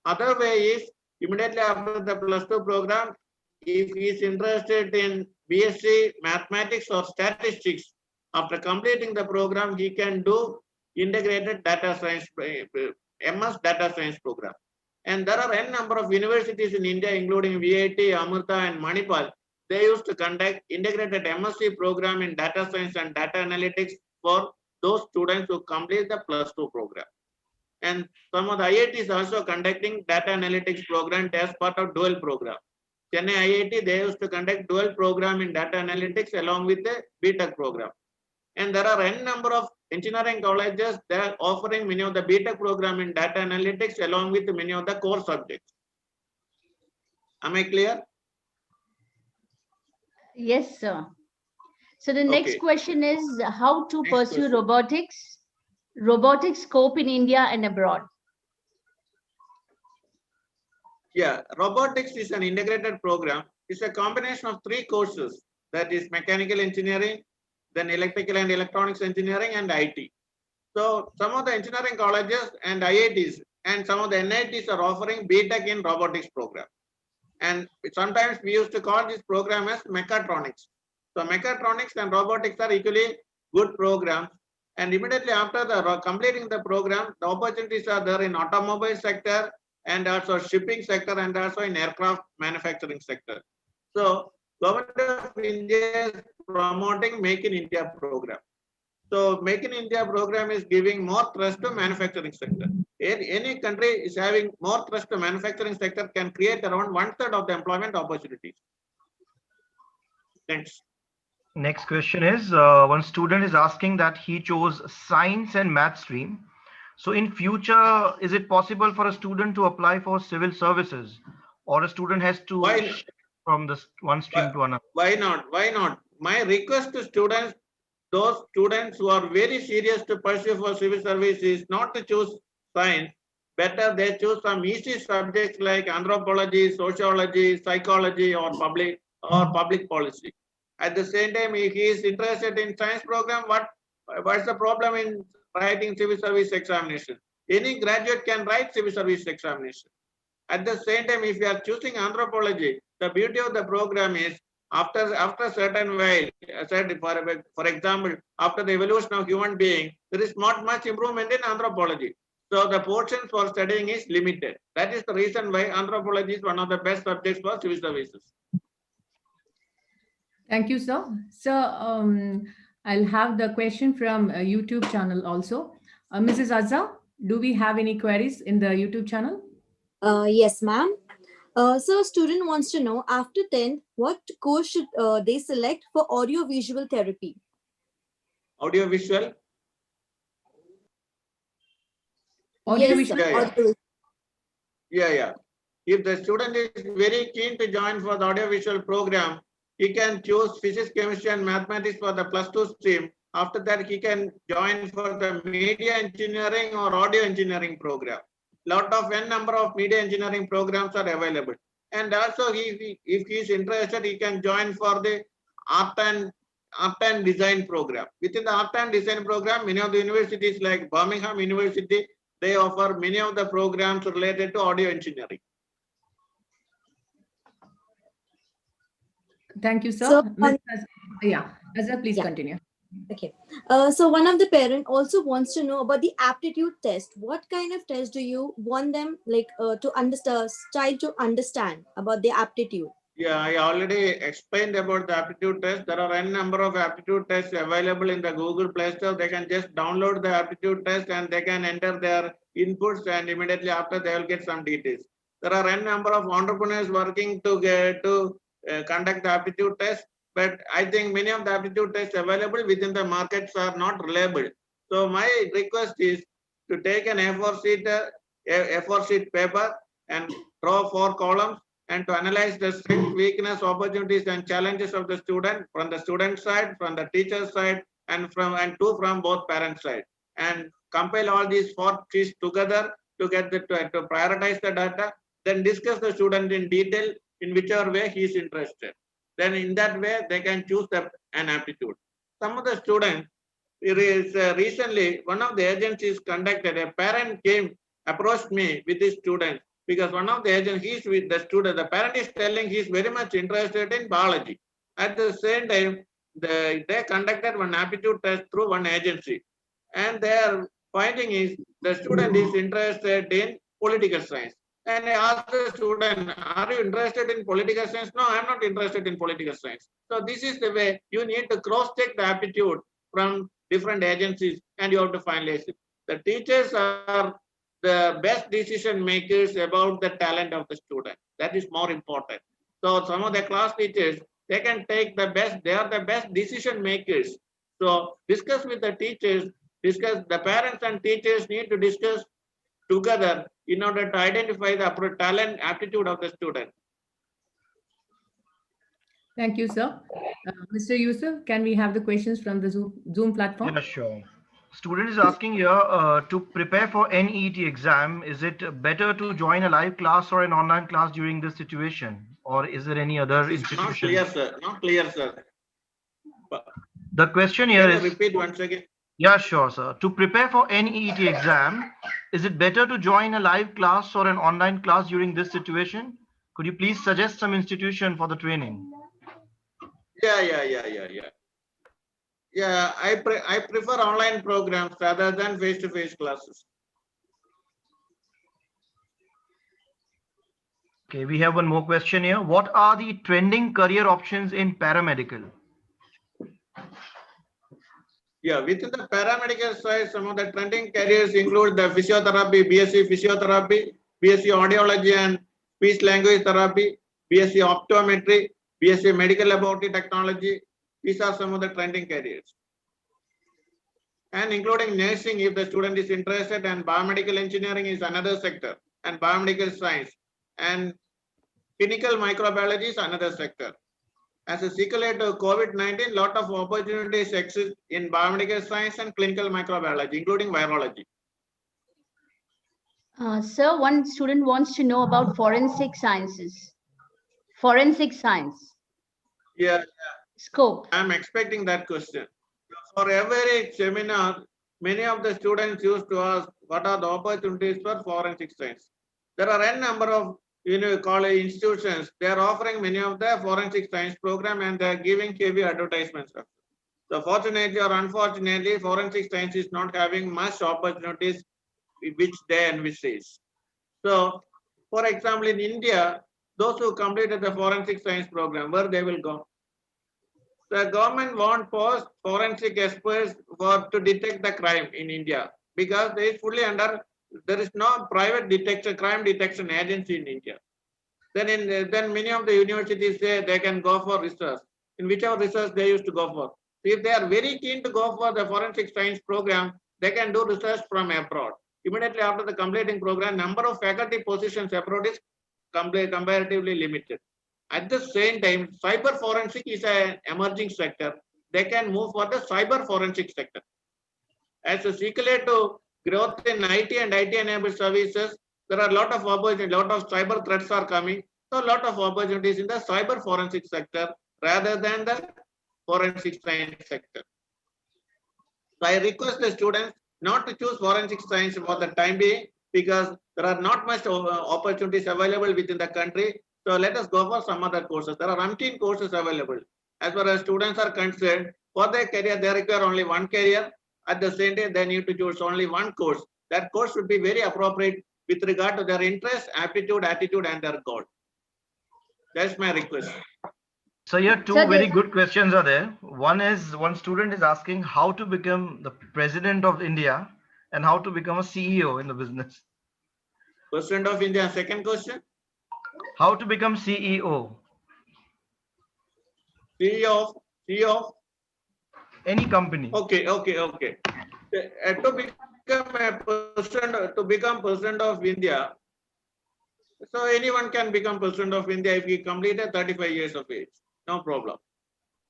Other way is immediately after the +2 program, if he is interested in BSc mathematics or statistics, after completing the program, he can do integrated data science, MS data science program. And there are n number of universities in India, including VIT, Amrita, and Manipal. They used to conduct integrated MSc program in data science and data analytics for those students who complete the +2 program. And some of the IITs also conducting data analytics program as part of dual program. Chennai IIT, they used to conduct dual program in data analytics along with the BTech program. And there are n number of engineering colleges that are offering many of the BTech program in data analytics along with many of the core subjects. Am I clear? Yes, sir. So the next Okay. question is how to Next pursue question. robotics scope in India and abroad. Yeah, robotics is an integrated program. It's a combination of 3 courses, that is mechanical engineering, then electrical and electronics engineering, and IT. So some of the engineering colleges and IITs and some of the NITs are offering BTech in robotics program. And sometimes we used to call this program as mechatronics. So mechatronics and robotics are equally good programs. And immediately after the completing the program, the opportunities are there in automobile sector and also shipping sector and also in aircraft manufacturing sector. So Government of India is promoting Make in India program. So Make in India program is giving more thrust to manufacturing sector. Any country is having more thrust to manufacturing sector can create around 1/3 of the employment opportunities. Thanks. Next question is, one student is asking that he chose science and math stream. So in future, is it possible for a student to apply for civil services, or a student has to shift from this one stream to another? Why not? Why not? My request to students, those students who are very serious to pursue for civil service is not to choose science. Better they choose some easy subjects like anthropology, sociology, psychology, or public policy. At the same time, if he is interested in science program, what's the problem in writing civil service examination? Any graduate can write civil service examination. At the same time, if you are choosing anthropology, the beauty of the program is after a certain while, for example, after the evolution of human being, there is not much improvement in anthropology. So the portions for studying is limited. That is the reason why anthropology is one of the best subjects for civil services. Thank you, sir. So I'll have the question from YouTube channel also. Mrs. Azza, do we have any queries in the YouTube channel? Yes, ma'am. So a student wants to know, after 10th, what course should they select for audio-visual therapy? Audio-visual? Audio-visual? Yes, Yeah. If the student is very keen to join for the audio-visual program, he can choose physics, chemistry, and mathematics for the +2 stream. After that, he can join for the media engineering or audio engineering program. Lot of n number of media engineering programs are available. And also, if he is interested, he can join for the art and design program. Within the art and design program, many of the universities like Birmingham University, they offer many of the programs related to audio engineering. Thank you, sir. So, Azza, please continue. Okay. So one of the parent also wants to know about the aptitude test. What kind of test do you want them to understand, child to understand about the aptitude? Yeah, I already explained about the aptitude test. There are n number of aptitude tests available in the Google Play Store. They can just download the aptitude test and they can enter their inputs, and immediately after they will get some details. There are n number of entrepreneurs working to conduct the aptitude test, but I think many of the aptitude tests available within the markets are not reliable. So my request is to take an A4 sheet paper and draw 4 columns and to analyze the strength, weakness, opportunities, and challenges of the student from the student side, from the teacher side, and from both parent side, and compile all these 4 sheets together to get to prioritize the data, then discuss the student in detail in whichever way he is interested. Then in that way they can choose an aptitude. Some of the students, recently one of the agencies conducted, a parent approached me with his student, because one of the agents, he's with the student, the parent is telling he's very much interested in biology. At the same time, they conducted one aptitude test through one agency, and their finding is the student is interested in political science. And I asked the student, are you interested in political science? No, I'm not interested in political science. So this is the way you need to cross-check the aptitude from different agencies, and you have to finalize it. The teachers are the best decision makers about the talent of the student. That is more important. So some of the class teachers, they can take the best, they are the best decision makers. So discuss with the teachers, the parents and teachers need to discuss together in order to identify the talent, aptitude of the student. Thank you, sir. Mr. Yusuf, can we have the questions from the Zoom platform? Yeah, sure. Student is asking here, to prepare for NEET exam, is it better to join a live class or an online class during this situation? Or is there any other institution? Not clear, sir. Not clear, sir. The question here is, repeat once again. Yeah, sure, sir. To prepare for NEET exam, is it better to join a live class or an online class during this situation? Could you please suggest some institution for the training? Yeah, I prefer online programs rather than face-to-face classes. Okay, we have one more question here. What are the trending career options in paramedical? Yeah, within the paramedical side, some of the trending careers include the physiotherapy, BSc physiotherapy, BSc audiology and speech language therapy, BSc optometry, BSc medical laboratory technology. These are some of the trending careers. And including nursing if the student is interested, and biomedical engineering is another sector, and biomedical science and clinical microbiology is another sector. As a sequelae to COVID-19, lot of opportunities exist in biomedical science and clinical microbiology, including virology. Sir, one student wants to know about forensic sciences. Forensic science. Yeah. Scope. I'm expecting that question. For every seminar, many of the students used to ask, what are the opportunities for forensic science? There are n number of college institutions. They are offering many of the forensic science program, and they are giving heavy advertisements. So fortunately or unfortunately, forensic science is not having much opportunities which they envisage. So, for example, in India, those who completed the forensic science program, where they will go? The government won't post forensic experts to detect the crime in India, because they is fully under, there is no private crime detection agency in India. Then many of the universities say they can go for research. In whichever research they used to go for. If they are very keen to go for the forensic science program, they can do research from abroad. Immediately after the completing program, number of faculty positions abroad is comparatively limited. At the same time, cyber forensic is an emerging sector. They can move for the cyber forensic sector. As a sequelae to growth in IT and IT-enabled services, there are a lot of opportunities, a lot of cyber threats are coming. So a lot of opportunities in the cyber forensic sector rather than the forensic science sector. So I request the students not to choose forensic science for the time being, because there are not much opportunities available within the country. So let us go for some other courses. There are umpteen courses available. As far as students are concerned, for their career, they require only one career. At the same time, they need to choose only one course. That course should be very appropriate with regard to their interest, aptitude, attitude, and their goal. That's my request. So here two Sir, very good questions are there. One is, one student is asking how to become the president of India and how to become a CEO in the business. President of India. Second question. How to become CEO. CEO of Any company. Okay. To become president of India. So anyone can become president of India if he completed 35 years of age. No problem.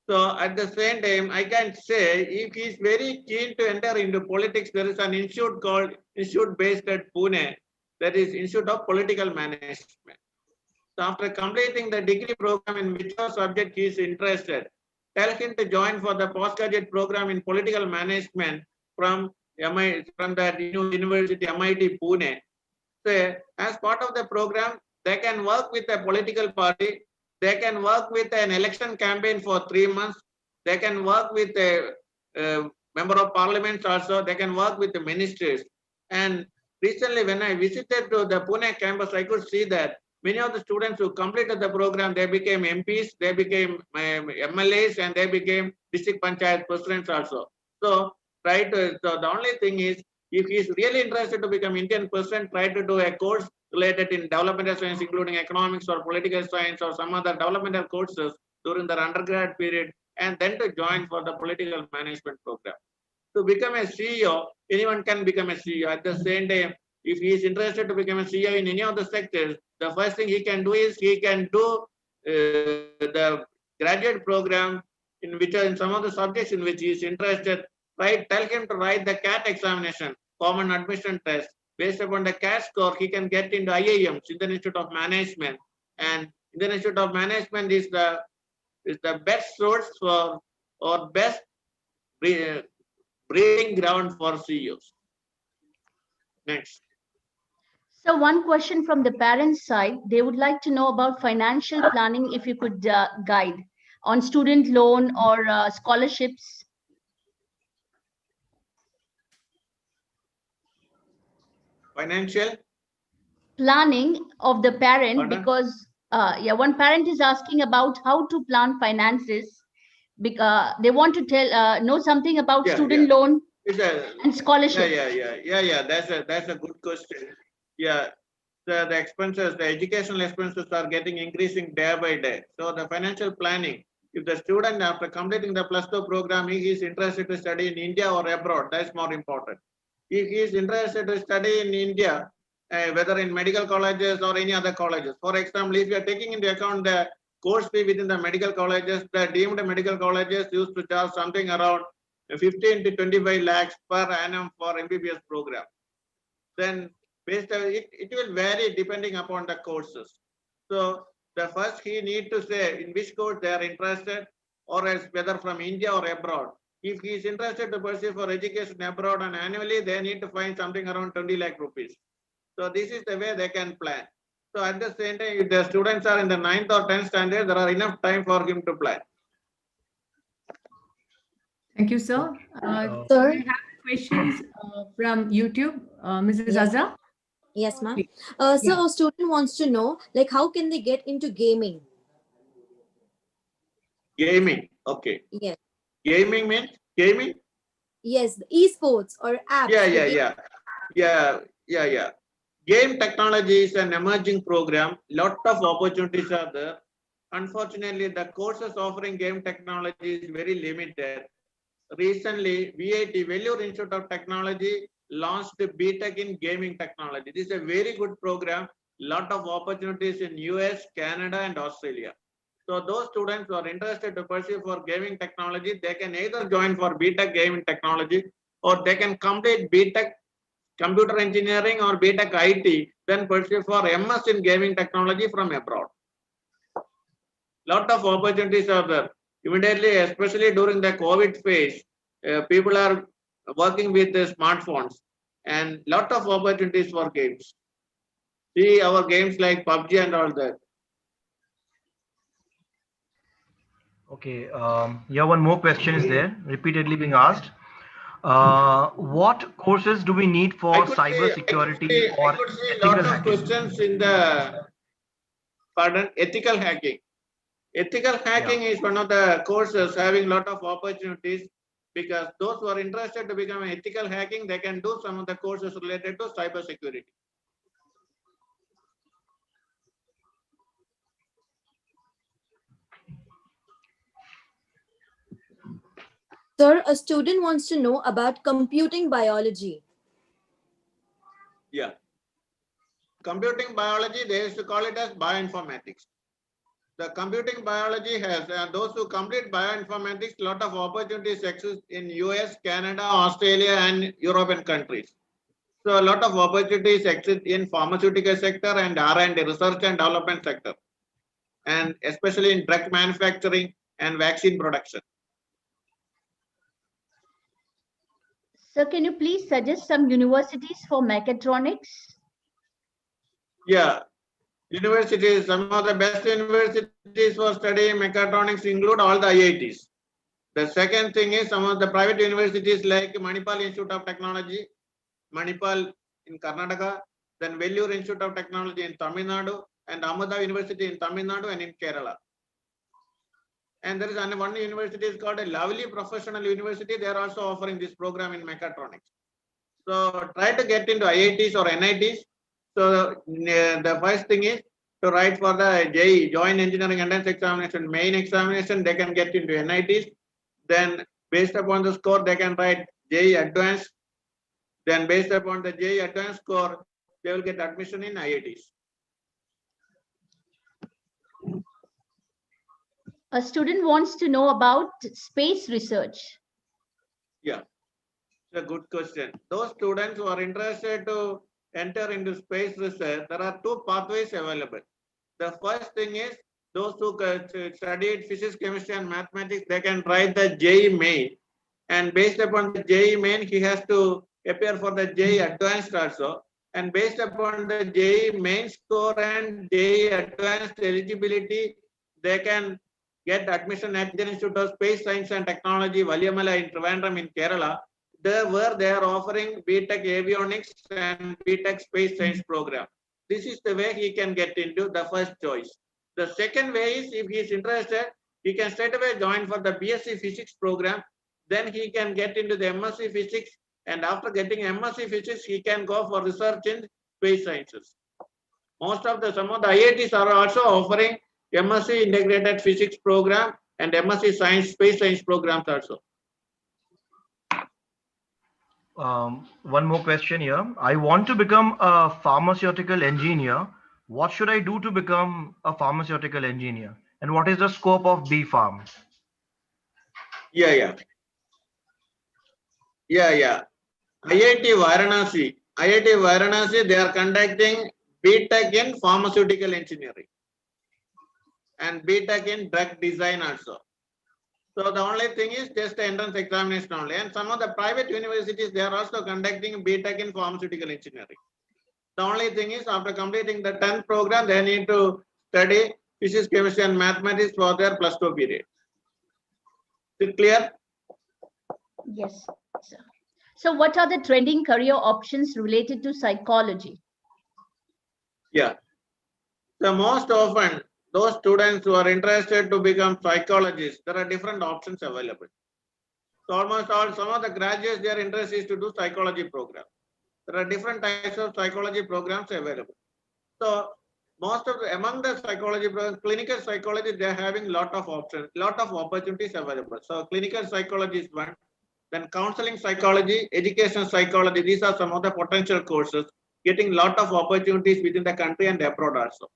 So at the same time, I can say if he is very keen to enter into politics, there is an institute called Institute based at Pune, that is Institute of Political Management. So after completing the degree program in whichever subject he is interested, tell him to join for the postgraduate program in political management from that university MIT Pune. So as part of the program, they can work with a political party. They can work with an election campaign for 3 months. They can work with a member of parliament also. They can work with the ministers. And recently, when I visited to the Pune campus, I could see that many of the students who completed the program, they became MPs, they became MLAs, and they became district panchayat presidents also. So, so the only thing is, if he is really interested to become Indian president, try to do a course related in developmental science, including economics or political science or some other developmental courses during their undergrad period, and then to join for the political management program. To become a CEO, anyone can become a CEO. At the same time, if he is interested to become a CEO in any of the sectors, the first thing he can do is he can do the graduate program in some of the subjects in which he is interested. Tell him to write the CAT examination, Common Admission Test. Based upon the CAT score, he can get into IIMs, Indian Institute of Management. And Indian Institute of Management is the best source for, or best breeding ground for CEOs. Next. So one question from the parents' side, they would like to know about financial planning, if you could guide on student loan or scholarships. Financial planning of the parent. Pardon? Because one parent is asking about how to plan finances, because they want to know something about student loan and scholarship. Yeah. That's a good question. Yeah, the expenses, the educational expenses are getting increasing day by day. So the financial planning, if the student after completing the +2 program, he is interested to study in India or abroad, that's more important. If he is interested to study in India, whether in medical colleges or any other colleges. For example, if you are taking into account the course fee within the medical colleges, the deemed medical colleges used to charge something around 15 to 25 lakhs per annum for MBBS program. Then it will vary depending upon the courses. So the first he need to say in which course they are interested, or else whether from India or abroad. If he is interested to pursue for education abroad, and annually they need to find something around 20 lakh rupees. So this is the way they can plan. So at the same time, if the students are in the 9th or 10th standard, there are enough time for him to plan. Thank you, sir. Sir? We have questions from YouTube. Mrs. Azra? Yes, ma'am. So a student wants to know, like, how can they get into gaming? Gaming, okay. Yes. Gaming means gaming? Yes, esports or apps. Yeah. Game technology is an emerging program. Lot of opportunities are there. Unfortunately, the courses offering game technology is very limited. Recently, VIT, Vellore Institute of Technology, launched the BTech in gaming technology. This is a very good program. Lot of opportunities in US, Canada, and Australia. So those students who are interested to pursue for gaming technology, they can either join for BTech gaming technology, or they can complete BTech computer engineering or BTech IT, then pursue for MS in gaming technology from abroad. Lot of opportunities are there. Immediately, especially during the COVID phase, people are working with the smartphones, and lot of opportunities for games. See our games like PUBG and all that. Okay, here one more question is there, repeatedly being asked. What courses do we need for cyber security or I could see a lot of questions in the pardon, ethical hacking. Ethical hacking is one of the courses having a lot of opportunities, because those who are interested to become an ethical hacking, they can do some of the courses related to cyber security. Sir, a student wants to know about computing biology. Yeah. Computing biology, they used to call it as bioinformatics. The computing biology has, those who complete bioinformatics, a lot of opportunities exist in US, Canada, Australia, and European countries. So a lot of opportunities exist in pharmaceutical sector and R&D, research and development sector, and especially in drug manufacturing and vaccine production. Sir, can you please suggest some universities for mechatronics? Yeah, universities, some of the best universities for studying mechatronics include all the IITs. The second thing is some of the private universities like Manipal Institute of Technology, Manipal in Karnataka, then Vellore Institute of Technology in Tamil Nadu, and Ahmedabad University in Tamil Nadu and in Kerala. And there is one university is called a Lovely Professional University. They are also offering this program in mechatronics. So try to get into IITs or NITs. So the first thing is to write for the JEE, Joint Engineering Entrance Examination, main examination, they can get into NITs. Then based upon the score, they can write JEE Advanced. Then based upon the JEE Advanced score, they will get admission in IITs. A student wants to know about space research. Yeah, it's a good question. Those students who are interested to enter into space research, there are two pathways available. The first thing is those who studied physics, chemistry, and mathematics, they can write the JEE main. And based upon the JEE main, he has to appear for the JEE Advanced also. And based upon the JEE main score and JEE Advanced eligibility, they can get admission at the Institute of Space Science and Technology, Valiamala in Trivandrum in Kerala. There where they are offering BTech Avionics and BTech Space Science program. This is the way he can get into the first choice. The second way is if he is interested, he can straight away join for the BSc Physics program. Then he can get into the MSc Physics, and after getting MSc Physics, he can go for research in space sciences. Some of the IITs are also offering MSc Integrated Physics program and MSc Science Space Science programs also. One more question here. I want to become a pharmaceutical engineer. What should I do to become a pharmaceutical engineer? And what is the scope of B.Pharm? Yeah. IIT Varanasi, they are conducting BTech in pharmaceutical engineering and BTech in drug design also. So the only thing is just the entrance examination only. And some of the private universities, they are also conducting BTech in pharmaceutical engineering. The only thing is after completing the 10th program, they need to study physics, chemistry, and mathematics for their +2 period. Is it clear? Yes, sir. So what are the trending career options related to psychology? Yeah. So most often, those students who are interested to become psychologists, there are different options available. So almost all, some of the graduates, their interest is to do psychology program. There are different types of psychology programs available. So among the psychology programs, clinical psychology, they are having lot of options, lot of opportunities available. So clinical psychology is one. Then counseling psychology, educational psychology, these are some of the potential courses, getting lot of opportunities within the country and abroad also.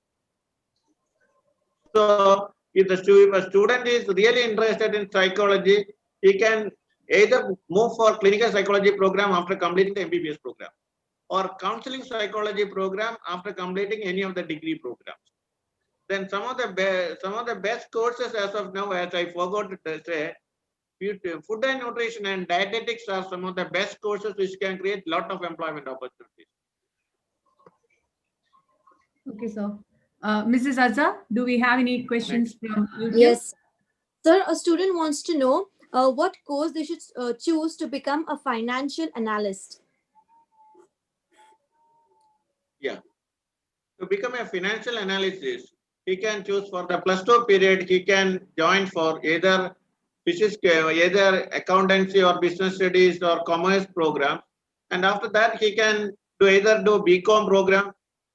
So if a student is really interested in psychology, he can either move for clinical psychology program after completing the MBBS program, or counseling psychology program after completing any of the degree programs. Then some of the best courses as of now, as I forgot to say, food and nutrition and dietetics are some of the best courses which can create a lot of employment opportunities. Okay, sir. Mrs. Azza, do we have any questions from YouTube? Yes. Sir, a student wants to know what course they should choose to become a financial analyst. Yeah. To become a financial analyst, he can choose for the +2 period, he can join for either physics, either accountancy or business studies or commerce program. And after that, he can either do BCom program.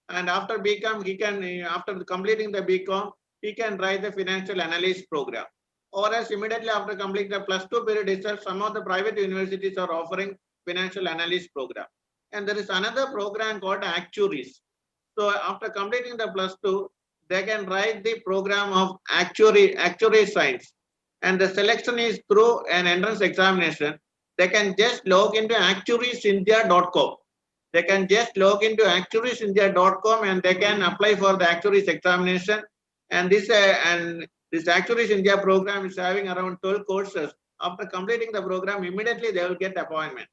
And after BCom, he can, after completing the BCom, he can write the financial analyst program. Or else immediately after completing the +2 period itself, some of the private universities are offering financial analyst program. And there is another program called actuaries. So after completing the +2, they can write the program of actuary science. And the selection is through an entrance examination. They can just log into actuariesindia.com. They can just log into actuariesindia.com and they can apply for the actuaries examination. And this Actuaries India program is having around 12 courses. After completing the program, immediately they will get appointment.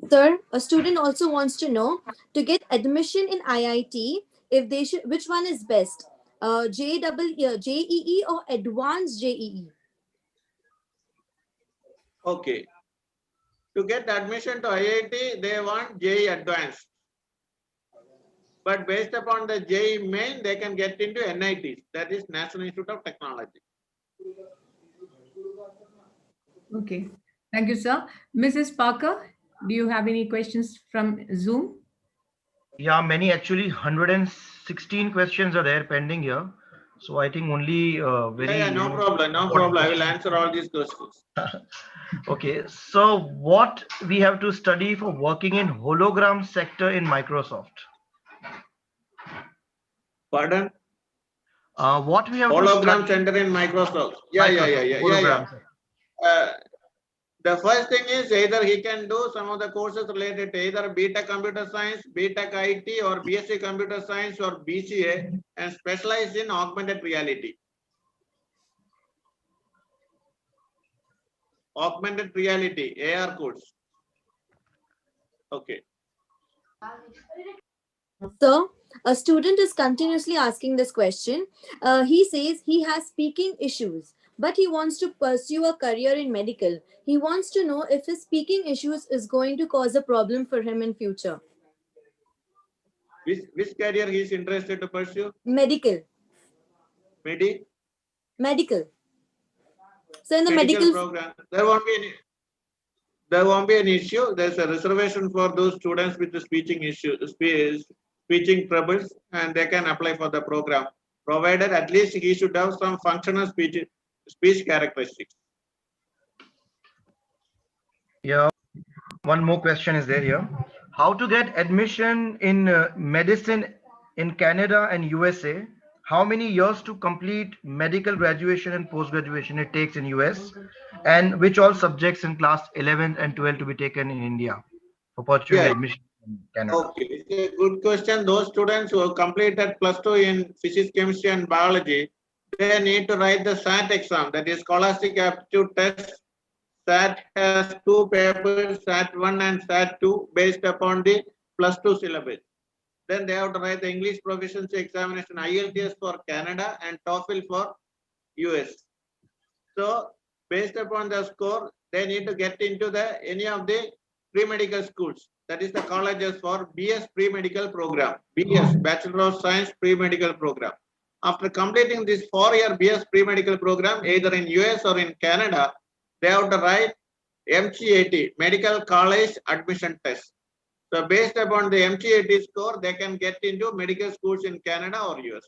Sir, a student also wants to know, to get admission in IIT, if they should, which one is best, JEE or advanced JEE? Okay. To get admission to IIT, they want JEE advanced. But based upon the JEE main, they can get into NIT, that is National Institute of Technology. Okay. Thank you, sir. Mrs. Parker, do you have any questions from Zoom? Yeah, many, actually 116 questions are there pending here. So I think only No problem. I will answer all these questions. Okay, so what we have to study for working in hologram sector in Microsoft? Pardon? What we have hologram to study? center in Microsoft. The first thing is either he can do some of the courses related to either BTech Computer Science, BTech IT, or BSc Computer Science or BCA, and specialize in augmented reality. Augmented reality, AR course. Okay. So, a student is continuously asking this question. He says he has speaking issues, but he wants to pursue a career in medical. He wants to know if his speaking issues is going to cause a problem for him in future. Which career he is interested to pursue? Medical. Medical. So in the medical program, there won't be an issue. There's a reservation for those students with the speaking troubles, and they can apply for the program, provided at least he should have some functional speech characteristics. Yeah, one more question is there here. How to get admission in medicine in Canada and USA? How many years to complete medical graduation and post-graduation it takes in US? And which all subjects in class 11 and 12 to be taken in India for pursuing admission in Canada? Okay, it's a good question. Those students who have completed +2 in physics, chemistry, and biology, they need to write the SAT exam, that is Scholastic Aptitude Test. SAT has 2 papers, SAT 1 and SAT 2, based upon the +2 syllabus. Then they have to write the English proficiency examination, IELTS for Canada and TOEFL for US. So based upon the score, they need to get into any of the pre-medical schools. That is the colleges for BS pre-medical program, BS, Bachelor of Science pre-medical program. After completing this 4-year BS pre-medical program, either in US or in Canada, they have to write MCAT, Medical College Admission Test. So based upon the MCAT score, they can get into medical schools in Canada or US.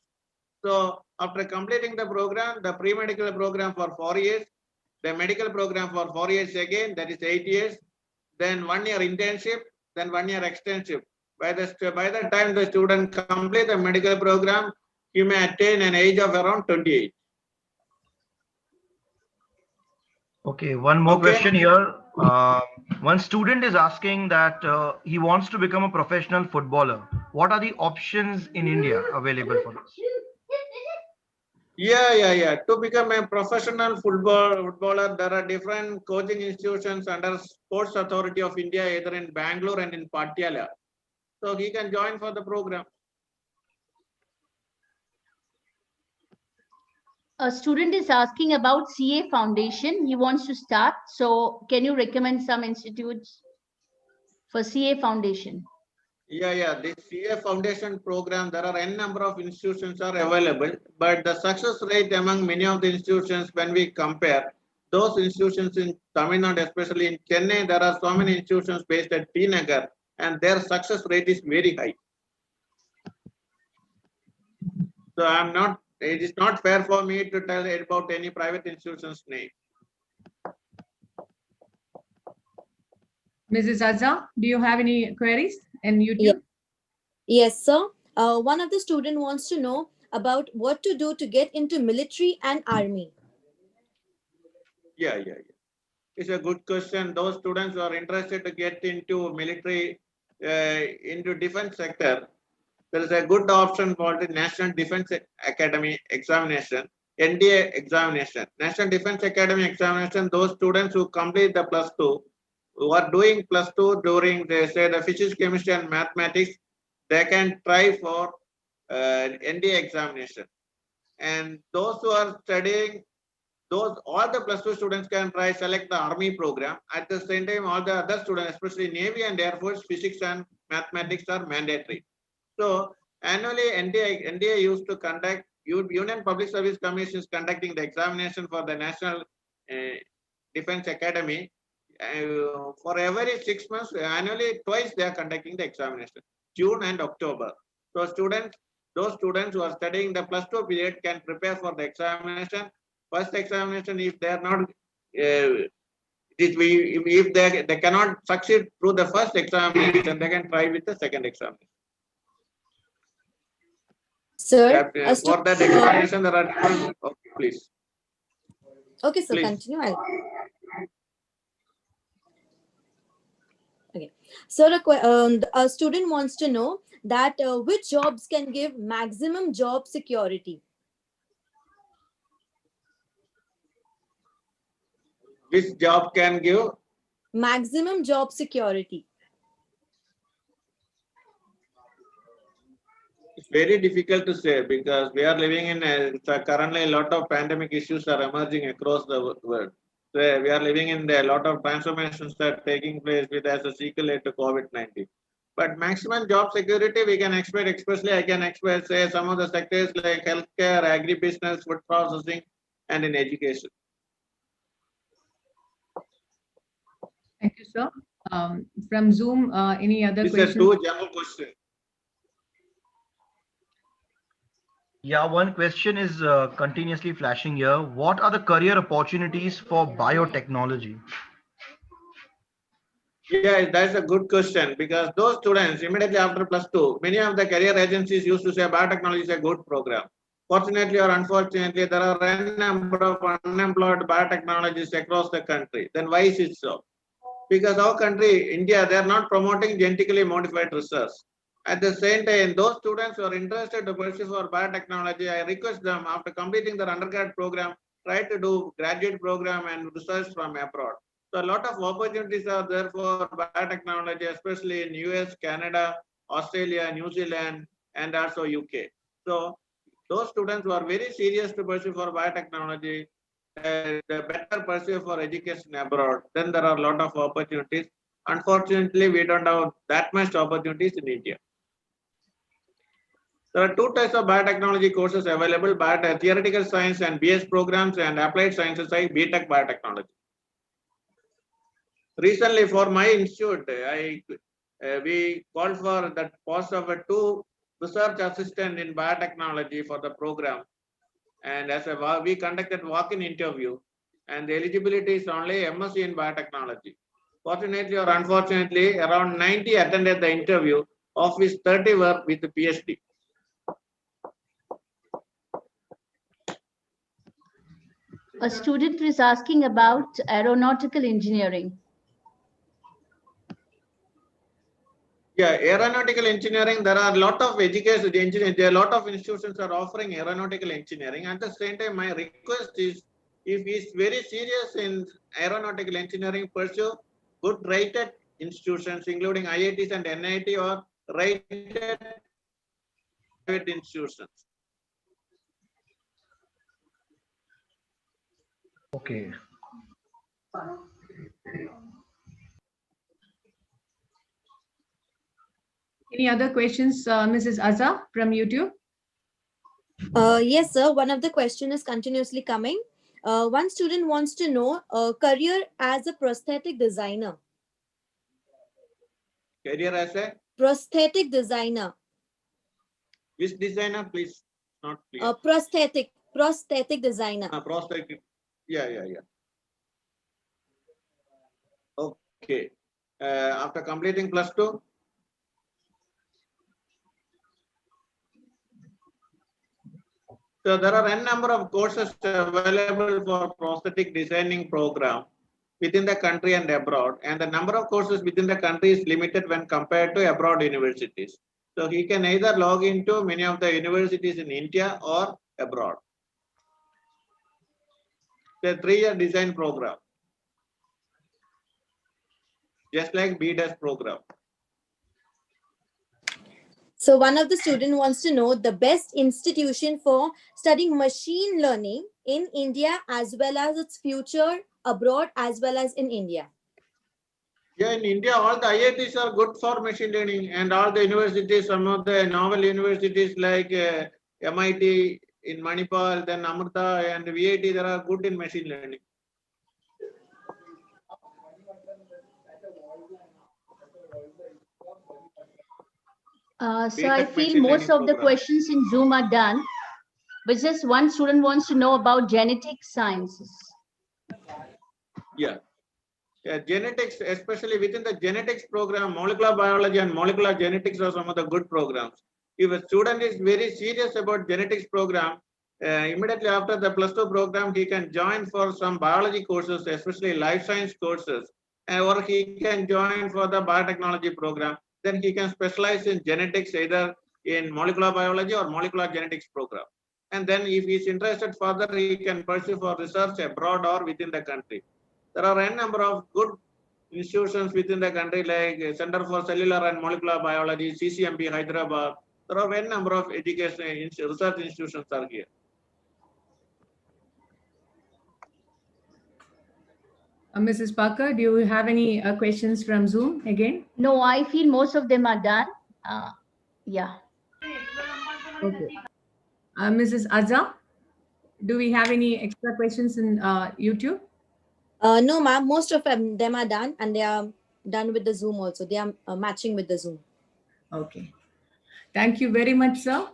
So after completing the program, the pre-medical program for 4 years, the medical program for 4 years again, that is 8 years, then 1 year internship, then 1 year externship. By the time the student complete the medical program, he may attain an age of around 28. Okay, one more question here. One student is asking that he wants to become a professional footballer. What are the options in India available for us? Yeah. To become a professional footballer, there are different coaching institutions under Sports Authority of India, either in Bangalore and in Patiala. So he can join for the program. A student is asking about CA Foundation. He wants to start. So can you recommend some institutes for CA Foundation? Yeah. This CA Foundation program, there are n number of institutions are available, but the success rate among many of the institutions, when we compare those institutions in Tamil Nadu, especially in Chennai, there are so many institutions based at T Nagar, and their success rate is very high. So it is not fair for me to tell about any private institution's name. Mrs. Azza, do you have any queries in YouTube? Yes, sir. One of the student wants to know about what to do to get into military and army. Yeah. It's a good question. Those students who are interested to get into military, into defense sector, there is a good option for the National Defense Academy examination, NDA examination. National Defense Academy examination, those students who complete the +2, who are doing +2 during, they say, the physics, chemistry, and mathematics, they can try for NDA examination. And those who are studying, all the +2 students can try select the army program. At the same time, all the other students, especially Navy and Air Force, physics and mathematics are mandatory. So annually, NDA used to conduct, Union Public Service Commission is conducting the examination for the National Defense Academy. For every 6 months, annually twice they are conducting the examination, June and October. So those students who are studying the +2 period can prepare for the examination. First examination, if they are not, if they cannot succeed through the first examination, they can try with the second examination. Sir, For that examination, there are different. Okay, please. Okay, so Please. continue. Okay. So a student wants to know that which jobs can give maximum job security. Which job can give maximum job security? It's very difficult to say because we are living in currently a lot of pandemic issues are emerging across the world. So we are living in a lot of transformations that are taking place with as a sequel to COVID-19. But maximum job security we can expect, especially I can expect say some of the sectors like healthcare, agribusiness, food processing, and in education. Thank you, sir. From Zoom, any other These questions? are two general questions. Yeah, one question is continuously flashing here. What are the career opportunities for biotechnology? Yeah, that's a good question because those students immediately after +2, many of the career agencies used to say biotechnology is a good program. Fortunately or unfortunately, there are a number of unemployed biotechnologists across the country. Then why is it so? Because our country, India, they are not promoting genetically modified research. At the same time, those students who are interested to pursue for biotechnology, I request them after completing their undergrad program, try to do graduate program and research from abroad. So a lot of opportunities are there for biotechnology, especially in US, Canada, Australia, New Zealand, and also UK. So those students who are very serious to pursue for biotechnology, the better pursue for education abroad, then there are a lot of opportunities. Unfortunately, we don't have that much opportunities in India. There are two types of biotechnology courses available, theoretical science and BS programs and applied sciences like BTech biotechnology. Recently, for my institute, we called for that post of a 2 research assistant in biotechnology for the program. And we conducted walk-in interview, and the eligibility is only MSc in biotechnology. Fortunately or unfortunately, around 90 attended the interview, of which 30 were with the PhD. A student is asking about aeronautical engineering. Yeah, aeronautical engineering, there are a lot of education, there are a lot of institutions are offering aeronautical engineering. At the same time, my request is, if he is very serious in aeronautical engineering, pursue good rated institutions, including IITs and NIT or rated private institutions. Okay. Any other questions, Mrs. Azza from YouTube? Yes, sir. One of the question is continuously coming. One student wants to know career as a prosthetic designer. Career as a Prosthetic designer. which designer, please? Not clear. Prosthetic designer. Prosthetic. Yeah. Okay. After completing +2. So there are n number of courses available for prosthetic designing program within the country and abroad, and the number of courses within the country is limited when compared to abroad universities. So he can either log into many of the universities in India or abroad. The 3-year design program, just like BDES program. So one of the student wants to know the best institution for studying machine learning in India as well as its future abroad as well as in India. Yeah, in India, all the IITs are good for machine learning, and all the universities, some of the novel universities like MIT in Manipal, then Amrita and VIT, they are good in machine learning. So I feel most of the questions in Zoom are done, but just one student wants to know about genetic sciences. Yeah, genetics, especially within the genetics program, molecular biology and molecular genetics are some of the good programs. If a student is very serious about genetics program, immediately after the +2 program, he can join for some biology courses, especially life science courses, or he can join for the biotechnology program. Then he can specialize in genetics, either in molecular biology or molecular genetics program. And then if he's interested further, he can pursue for research abroad or within the country. There are a number of good institutions within the country like Center for Cellular and Molecular Biology, CCMB, Hyderabad. There are a number of education research institutions are here. Mrs. Parker, do you have any questions from Zoom again? No, I feel most of them are done. Yeah. Okay. Mrs. Azza, do we have any extra questions in YouTube? No, ma'am. Most of them are done, and they are done with the Zoom also. They are matching with the Zoom. Okay. Thank you very much, sir,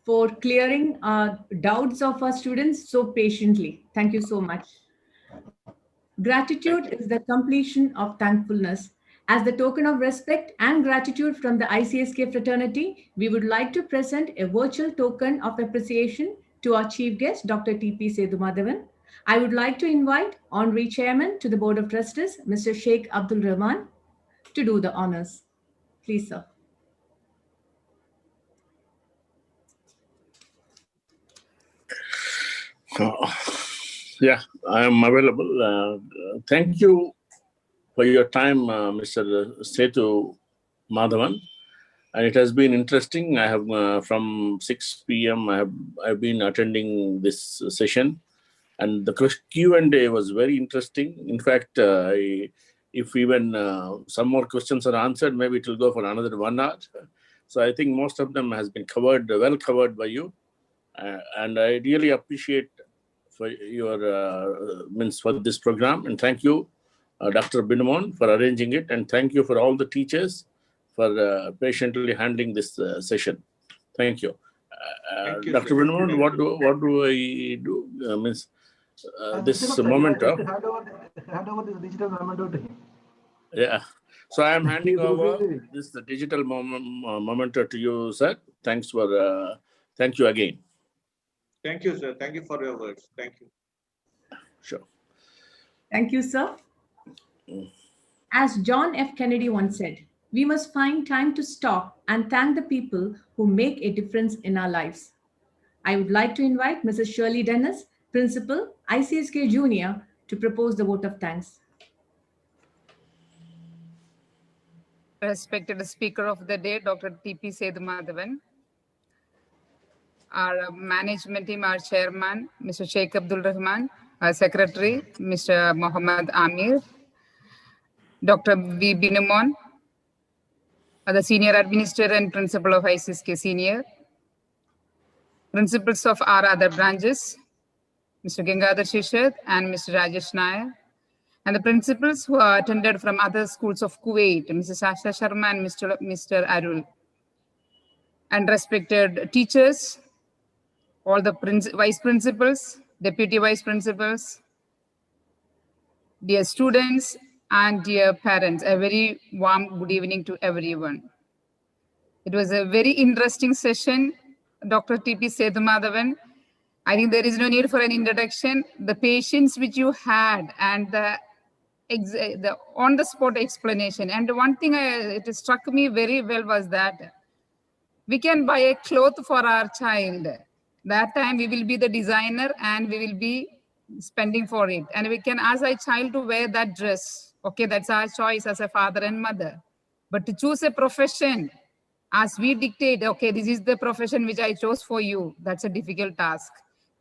for clearing doubts of our students so patiently. Thank you so much. Gratitude is the completion of thankfulness. As the token of respect and gratitude from the ICSK fraternity, we would like to present a virtual token of appreciation to our chief guest, Dr. T.P. Sedumadhavan. I would like to invite Honorary Chairman to the Board of Trustees, Mr. Sheikh Abdul Rahman, to do the honors. Please, sir. Yeah, I am available. Thank you for your time, Mr. Setu Madhavan. And it has been interesting. I have from 6 p.m. I've been attending this session, and the Q&A was very interesting. In fact, if even some more questions are answered, maybe it will go for another 1 hour. So I think most of them has been covered, well covered by you, and I really appreciate for your for this program, and thank you, Dr. Binamon, for arranging it, and thank you for all the teachers for patiently handling this session. Thank you. Dr. Binamon, what do I do? This memento. Hand over this digital memento to him. Yeah. So I am handing over this digital memento to you, sir. Thanks for. Thank you again. Thank you, sir. Thank you for your words. Thank you. Sure. Thank you, sir. As John F. Kennedy once said, we must find time to stop and thank the people who make a difference in our lives. I would like to invite Mrs. Shirley Dennis, Principal, ICSK Junior, to propose the vote of thanks. Respected Speaker of the Day, Dr. T.P. Sedumadhavan, our management team, our chairman, Mr. Sheikh Abdul Rahman, our secretary, Mr. Mohammad Amir, Dr. V. Binamon, the senior administrator and principal of ICSK senior, principals of our other branches, Mr. Gangadhar Shishad and Mr. Rajesh Nair, and the principals who are attended from other schools of Kuwait, Mrs. Asha Sharma and Mr. Arul, and respected teachers, all the vice principals, deputy vice principals, dear students, and dear parents, a very warm good evening to everyone. It was a very interesting session, Dr. T.P. Sethumadhavan. I think there is no need for an introduction. The patience which you had and the on-the-spot explanation. And one thing it struck me very well was that we can buy a cloth for our child. That time we will be the designer and we will be spending for it. And we can ask our child to wear that dress. Okay, that's our choice as a father and mother. But to choose a profession, as we dictate, okay, this is the profession which I chose for you, that's a difficult task.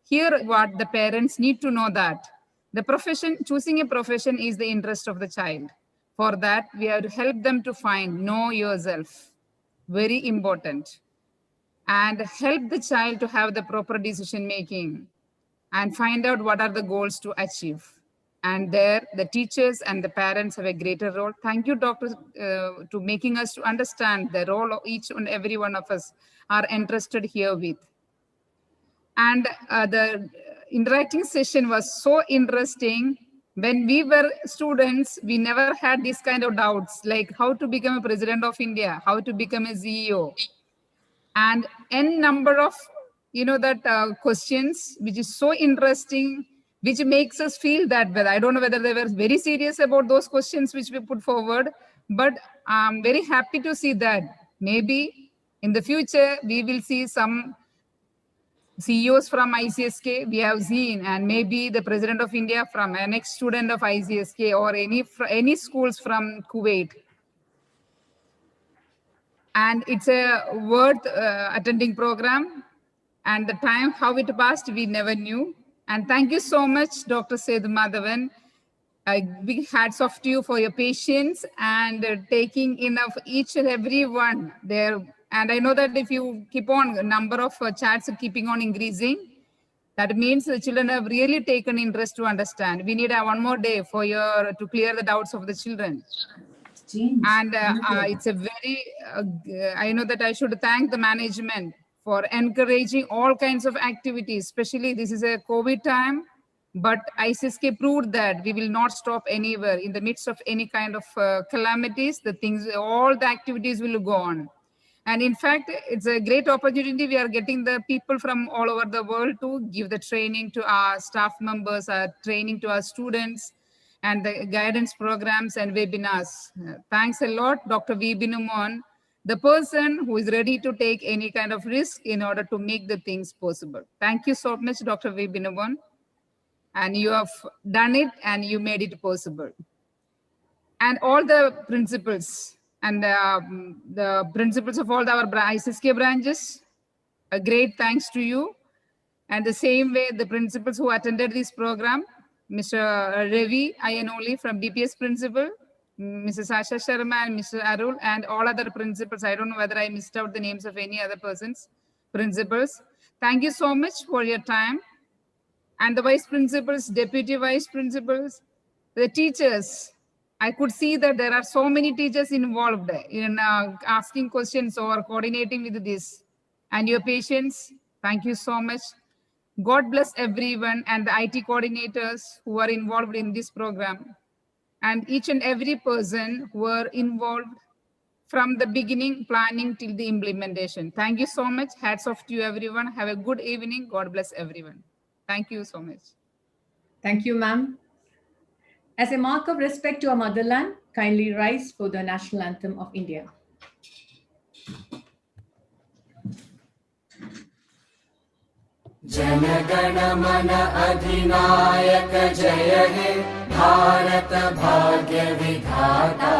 Here, what the parents need to know that the profession, choosing a profession is the interest of the child. For that, we have to help them to know yourself, very important, and help the child to have the proper decision making and find out what are the goals to achieve. And there, the teachers and the parents have a greater role. Thank you, Doctor, to making us to understand the role of each and every one of us are interested here with. And the interacting session was so interesting. When we were students, we never had this kind of doubts, like how to become a president of India, how to become a CEO. And n number of, questions, which is so interesting, which makes us feel that way. I don't know whether they were very serious about those questions which we put forward, but I'm very happy to see that maybe in the future, we will see some CEOs from ICSK we have seen, and maybe the president of India from an ex-student of ICSK or any schools from Kuwait. And it's a worth attending program, and the time how it passed we never knew. And thank you so much, Dr. Sethumadhavan. Big hats off to you for your patience and taking in of each and every one there. And I know that if you keep on, number of chats keeping on increasing, that means the children have really taken interest to understand. We need one more day for to clear the doubts of the children. And it's a very, I know that I should thank the management for encouraging all kinds of activities, especially this is a COVID time, but ICSK proved that we will not stop anywhere in the midst of any kind of calamities. All the activities will go on. And in fact, it's a great opportunity. We are getting the people from all over the world to give the training to our staff members, training to our students, and the guidance programs and webinars. Thanks a lot, Dr. V. Binumon, the person who is ready to take any kind of risk in order to make the things possible. Thank you so much, Dr. V. Binumon. And you have done it and you made it possible. And all the principals and the principals of all our ICSK branches, a great thanks to you. And the same way, the principals who attended this program, Mr. Ravi Ayanoli from DPS principal, Mrs. Asha Sharma and Mr. Arul, and all other principals. I don't know whether I missed out the names of any other persons, principals. Thank you so much for your time. And the vice principals, deputy vice principals, the teachers. I could see that there are so many teachers involved in asking questions or coordinating with this. And your patience, thank you so much. God bless everyone and the IT coordinators who are involved in this program. And each and every person who are involved from the beginning, planning till the implementation. Thank you so much. Hats off to you, everyone. Have a good evening. God bless everyone. Thank you so much. Thank you, ma'am. As a mark of respect to our motherland, kindly rise for the national anthem of India. जनगण मन अधिनायक जय हे भारत भाग्य विधाता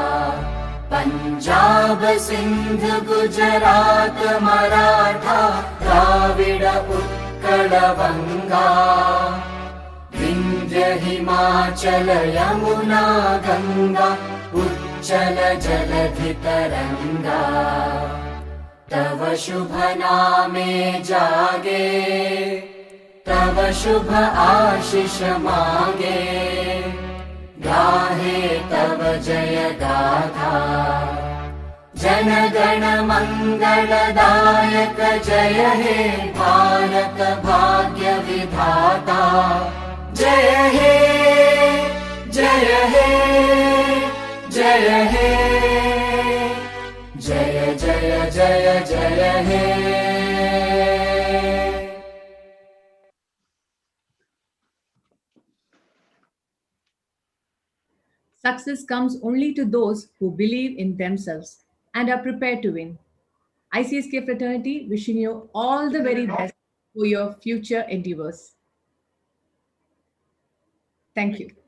पंजाब सिंध गुजरात मराठा द्राविड उत्कल बंगा विंध्य हिमाचल यमुना गंगा चञ्चल जलधितरङ्गा तव शुभ नामे जागे तव शुभ आशीष मागे गाहे तव जय गाथा जनगण मंगलदायक जय हे भारत भाग्य विधाता जय हे जय हे जय हे जय जय जय जय हे Success comes only to those who believe in themselves and are prepared to win. ICSK fraternity wishing you all the very best for your future endeavors. Thank you.